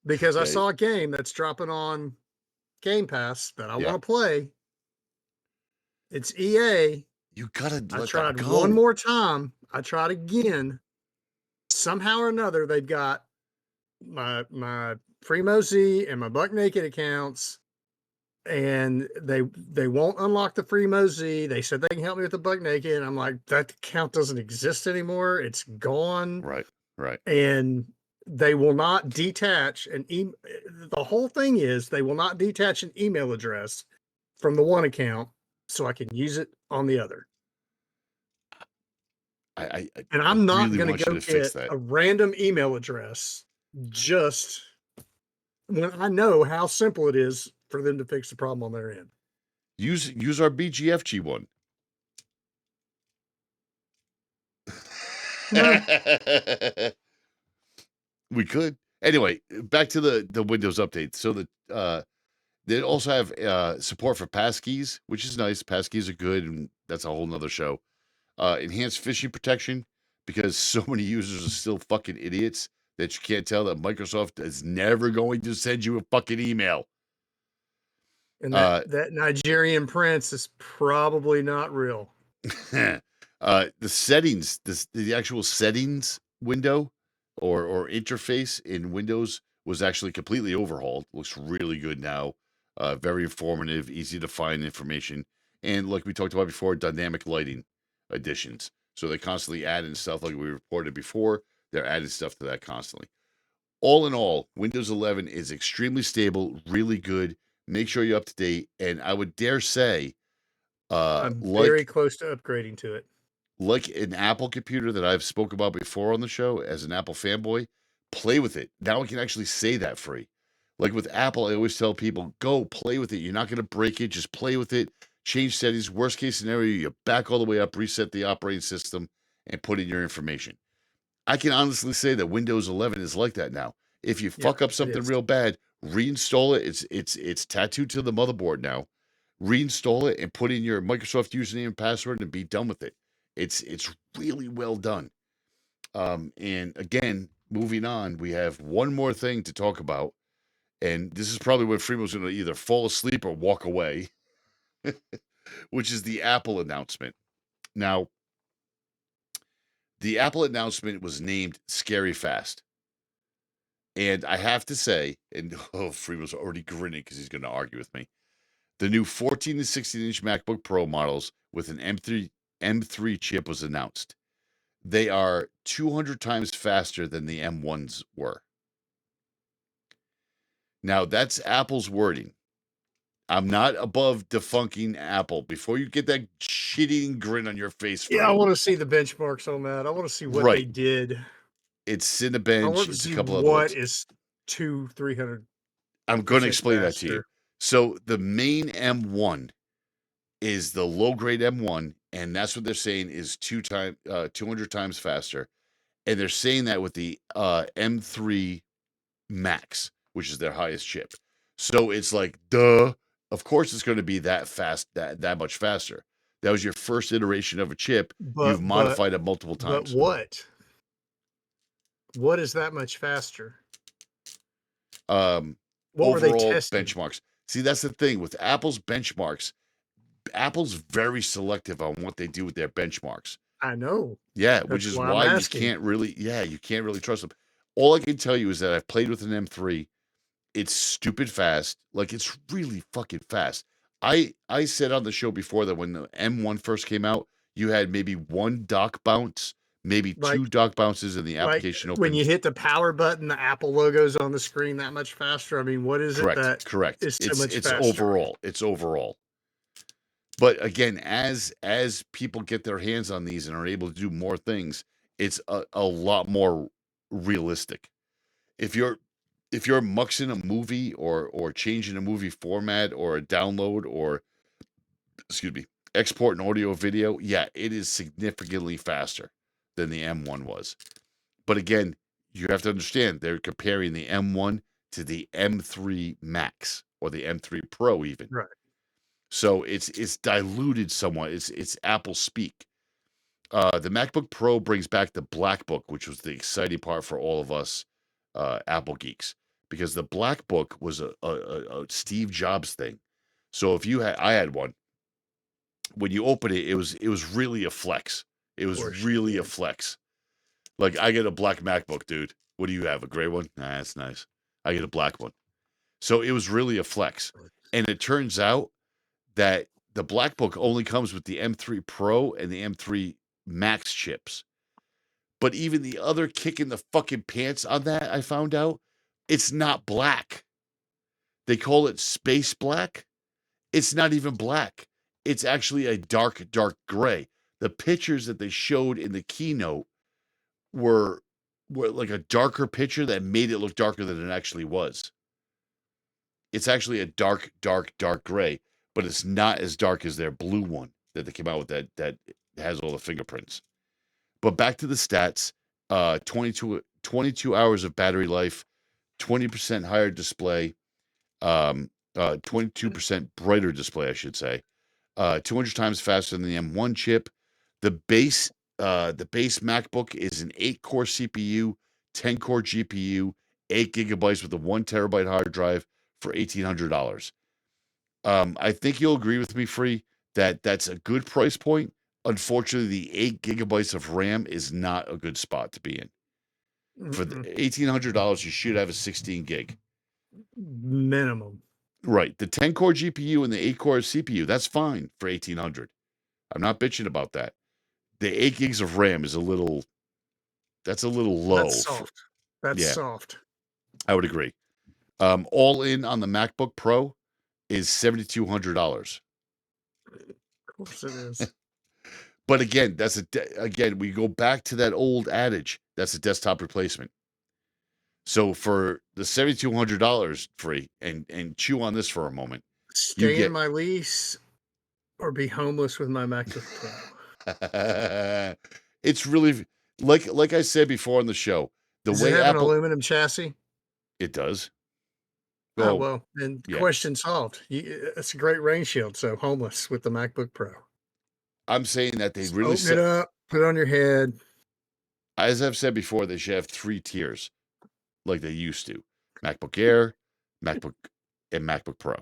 Because I saw a game that's dropping on Game Pass that I want to play. It's EA. You gotta I tried one more time. I tried again. Somehow or another, they've got my Primo Z and my Buck Naked accounts, and they won't unlock the Primo Z. They said they can help me with the Buck Naked. And I'm like, that account doesn't exist anymore. It's gone. Right. And they will not detach an email. The whole thing is they will not detach an email address from the one account so I can use it on the other. And I'm not really going to go get a random email address just when I know how simple it is for them to fix the problem on their end. Use our BGFG one. We could. Anyway, back to the Windows update. So they also have support for passkeys, which is nice. Passkeys are good, and that's a whole nother show. Enhanced phishing protection, because so many users are still fucking idiots that you can't tell that Microsoft is never going to send you a fucking email. And that Nigerian prince is probably not real. The settings, the actual settings window or interface in Windows was actually completely overhauled. Looks really good now. Very informative, easy to find information. And like we talked about before, dynamic lighting additions. So they constantly add in stuff like we reported before. They're adding stuff to that constantly. All in all, Windows 11 is extremely stable, really good. Make sure you're up to date. And I would dare say, I'm very close to upgrading to it. Like an Apple computer that I've spoke about before on the show, as an Apple fanboy, play with it. Now I can actually say that free. Like with Apple, I always tell people, go play with it. You're not going to break it. Just play with it. Change settings. Worst case scenario, you back all the way up, reset the operating system, and put in your information. I can honestly say that Windows 11 is like that now. If you fuck up something real bad, reinstall it. It's tattooed to the motherboard now. Reinstall it and put in your Microsoft username and password and be done with it. It's really well done. And again, moving on, we have one more thing to talk about. And this is probably when Freeman's going to either fall asleep or walk away, which is the Apple announcement. Now, the Apple announcement was named Scary Fast. And I have to say, and Freeman's already grinning because he's going to argue with me. The new 14 to 16-inch MacBook Pro models with an M3 chip was announced. They are 200 times faster than the M1s were. Now, that's Apple's wording. I'm not above defunking Apple. Before you get that shitting grin on your face. Yeah, I want to see the benchmarks on that. I want to see what they did. It's Cinebench. I want to It's see a couple what other is 200-300. I'm going to explain that faster. to you. So the main M1 is the low-grade M1, and that's what they're saying is 200 times faster. And they're saying that with the M3 Max, which is their highest chip. So it's like, duh. Of course, it's going to be that fast, that much faster. That was your first iteration of a chip. You've modified it multiple times. But what? What is that much faster? What were they Overall testing? benchmarks. See, that's the thing with Apple's benchmarks. Apple's very selective on what they do with their benchmarks. I know. Yeah, which is why you can't really trust them. All I can tell you is that I've played with an M3. It's stupid fast. Like, it's really fucking fast. I said on the show before that when the M1 first came out, you had maybe one dock bounce, maybe two dock bounces in the application open. When you hit the power button, the Apple logo's on the screen that much faster. I mean, what is it that is so much faster? It's overall. But again, as people get their hands on these and are able to do more things, it's a lot more realistic. If you're muxing a movie or changing a movie format or a download or export an audio video, yeah, it is significantly faster than the M1 was. But again, you have to understand they're comparing the M1 to the M3 Max or the M3 Pro even. Right. So it's diluted somewhat. It's Apple speak. The MacBook Pro brings back the Black Book, which was the exciting part for all of us Apple geeks, because the Black Book was a Steve Jobs thing. So if I had one. When you open it, it was really a flex. It was really a flex. Like, I get a black MacBook, dude. What do you have? A gray one? Nah, that's nice. I get a black one. So it was really a flex. And it turns out that the Black Book only comes with the M3 Pro and the M3 Max chips. But even the other kick in the fucking pants on that, I found out, it's not black. They call it space black. It's not even black. It's actually a dark gray. The pictures that they showed in the keynote were like a darker picture that made it look darker than it actually was. It's actually a dark gray, but it's not as dark as their blue one that they came out with that has all the fingerprints. But back to the stats, 22 hours of battery life, 20% higher display, 22% brighter display, I should say. 200 times faster than the M1 chip. The base MacBook is an 8-core CPU, 10-core GPU, 8 gigabytes with a 1 terabyte hard drive for $1,800. I think you'll agree with me, Free, that that's a good price point. Unfortunately, the 8 gigabytes of RAM is not a good spot to be in. For the $1,800, you should have a 16 gig. Minimum. Right. The 10-core GPU and the 8-core CPU, that's fine for $1,800. I'm not bitching about that. The 8 gigs of RAM is a little low. That's soft. That's soft. I would agree. All in on the MacBook Pro is $7,200. Of course it is. But again, we go back to that old adage. That's a desktop replacement. So for the $7,200 Free, and chew on this for a moment. Stay in my lease or be homeless with my MacBook Pro. It's really like I said before on the show. Does it have an aluminum chassis? It does. Well, then question solved. It's a great rain shield. So homeless with the MacBook Pro. I'm saying that they really open it up, put it on your head. As I've said before, they should have 3 tiers, like they used to: MacBook Air, MacBook, and MacBook Pro.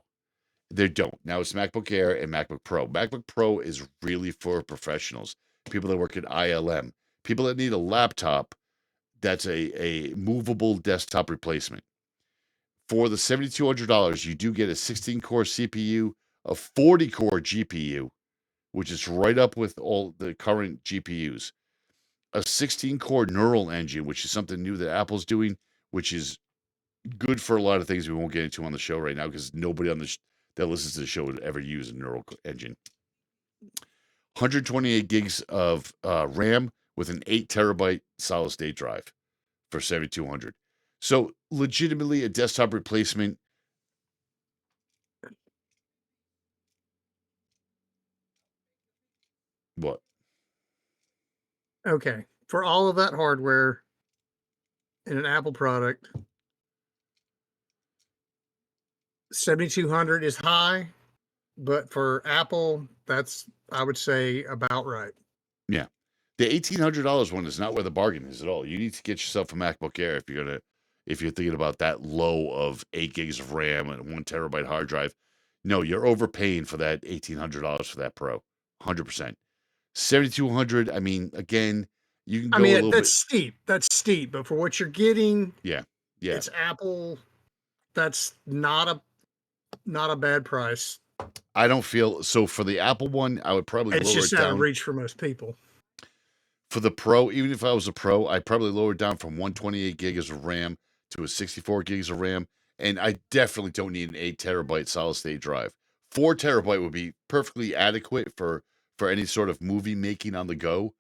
They don't. Now it's MacBook Air and MacBook Pro. MacBook Pro is really for professionals, people that work at ILM, people that need a laptop that's a movable desktop replacement. For the $7,200, you do get a 16-core CPU, a 40-core GPU, which is right up with all the current GPUs, a 16-core neural engine, which is something new that Apple's doing, which is good for a lot of things we won't get into on the show right now because nobody on the that listens to the show would ever use a neural engine. 128 gigs of RAM with an 8 terabyte solid state drive for 7,200. So legitimately a desktop replacement. What? Okay. For all of that hardware in an Apple product, 7,200 is high, but for Apple, that's, I would say, about right. Yeah. The $1,800 one is not where the bargain is at all. You need to get yourself a MacBook Air if you're thinking about that low of 8 gigs of RAM and 1 terabyte hard drive. No, you're overpaying for that $1,800 for that Pro. 100%. 7,200, I mean, again, you can go a little bit. Steep. That's steep, but for what you're getting, yeah. It's Apple. That's not a bad price. I don't feel so for the Apple one, I would probably it's lower just it out down. of reach for most people. For the Pro, even if I was a Pro, I'd probably lower it down from 128 gigs of RAM to a 64 gigs of RAM. And I definitely don't need an 8 terabyte solid state drive. 4 terabyte would be perfectly adequate for any sort of movie making on the go.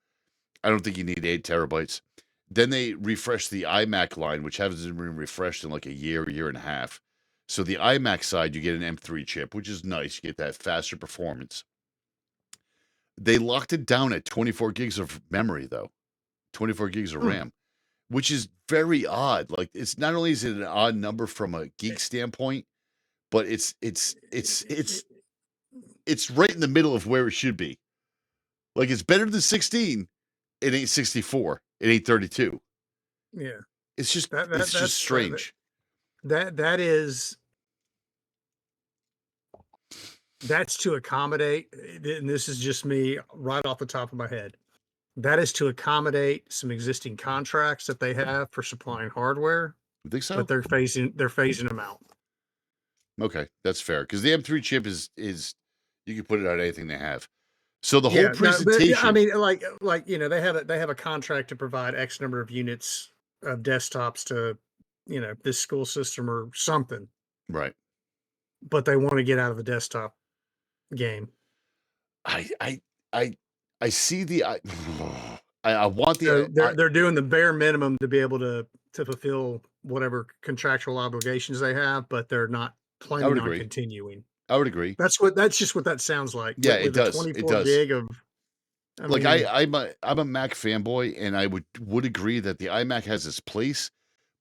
I don't think you need 8 terabytes. Then they refreshed the iMac line, which hasn't been refreshed in like a year and a half. So the iMac side, you get an M3 chip, which is nice. You get that faster performance. They locked it down at 24 gigs of memory, though. 24 gigs of RAM, which is very odd. Like, it's not only is it an odd number from a geek standpoint, but it's right in the middle of where it should be. Like, it's better than 16. It ain't 64. It ain't 32. Yeah. It's just it's just strange. That's to accommodate, and this is just me right off the top of my head. That is to accommodate some existing contracts that they have for supplying hardware. You think so? But they're phasing them out. Okay, that's fair. Because the M3 chip is you can put it on anything they have. So the whole presentation. I mean, like they have a contract to provide X number of units of desktops to this school system or something. Right. But they want to get out of the desktop game. I see the I want the they're doing the bare minimum to be able to fulfill whatever contractual obligations they have, but they're not planning on continuing. I would agree. That's just what that sounds like. Yeah, with it does. 24 gig of. I'm a Mac fanboy, and I would agree that the iMac has its place,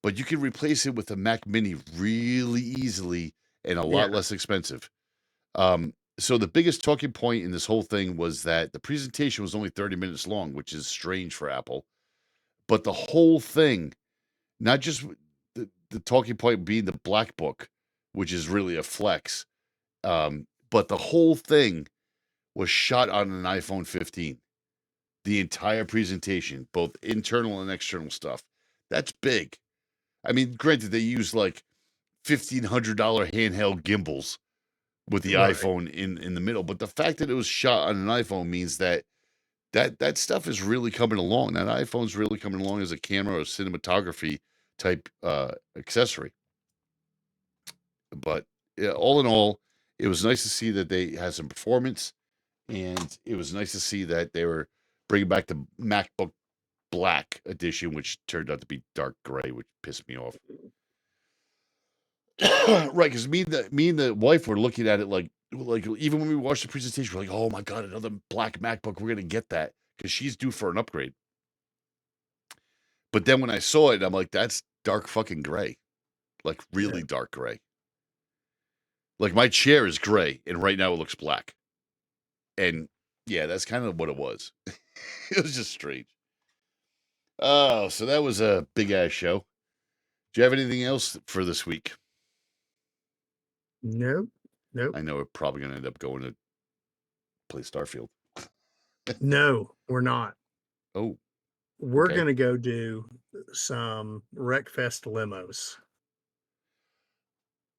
but you can replace it with a Mac Mini really easily and a lot less expensive. So the biggest talking point in this whole thing was that the presentation was only 30 minutes long, which is strange for Apple. But the whole thing, not just the talking point being the Black Book, which is really a flex, but the whole thing was shot on an iPhone 15. The entire presentation, both internal and external stuff. That's big. I mean, granted, they use like $1,500 handheld gimbals with the iPhone in the middle, but the fact that it was shot on an iPhone means that stuff is really coming along. That iPhone's really coming along as a camera or cinematography type accessory. But all in all, it was nice to see that they had some performance, and it was nice to see that they were bringing back the MacBook Black edition, which turned out to be dark gray, which pissed me off. Right, because me and the wife were looking at it like even when we watched the presentation, we're like, oh my god, another black MacBook, we're gonna get that because she's due for an upgrade. But then when I saw it, I'm like, that's dark fucking gray, like really dark gray. Like my chair is gray, and right now it looks black. And yeah, that's kind of what it was. It was just strange. Oh, so that was a big ass show. Do you have anything else for this week? Nope. I know we're probably going to end up going to play Starfield. No, we're not. Oh. We're going to go do some Wreckfest limos.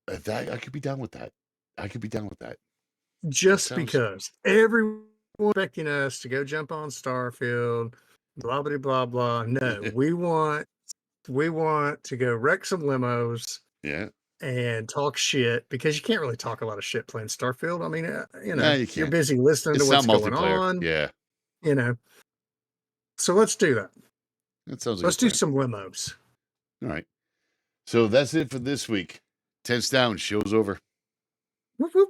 I could be down with that. just because everyone expecting us to go jump on Starfield, blah blah blah blah. No, we want to go wreck some limos. Yeah. And talk shit, because you can't really talk a lot of shit playing Starfield. I mean, you're busy listening to what's going on. Yeah. So let's do that. That sounds like let's do some limos. All right. So that's it for this week. 10's down. Show's over. Whoop, whoop.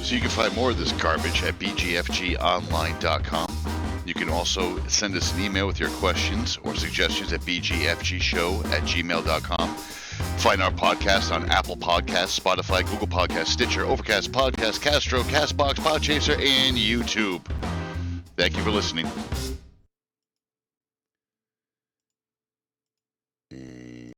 So you can find more of this garbage at bgfgonline.com. You can also send us an email with your questions or suggestions at bgfgshow@gmail.com. Find our podcast on Apple Podcasts, Spotify, Google Podcasts, Stitcher, Overcast, Podcast, Castro, Castbox, Podchaser, and YouTube. Thank you for listening.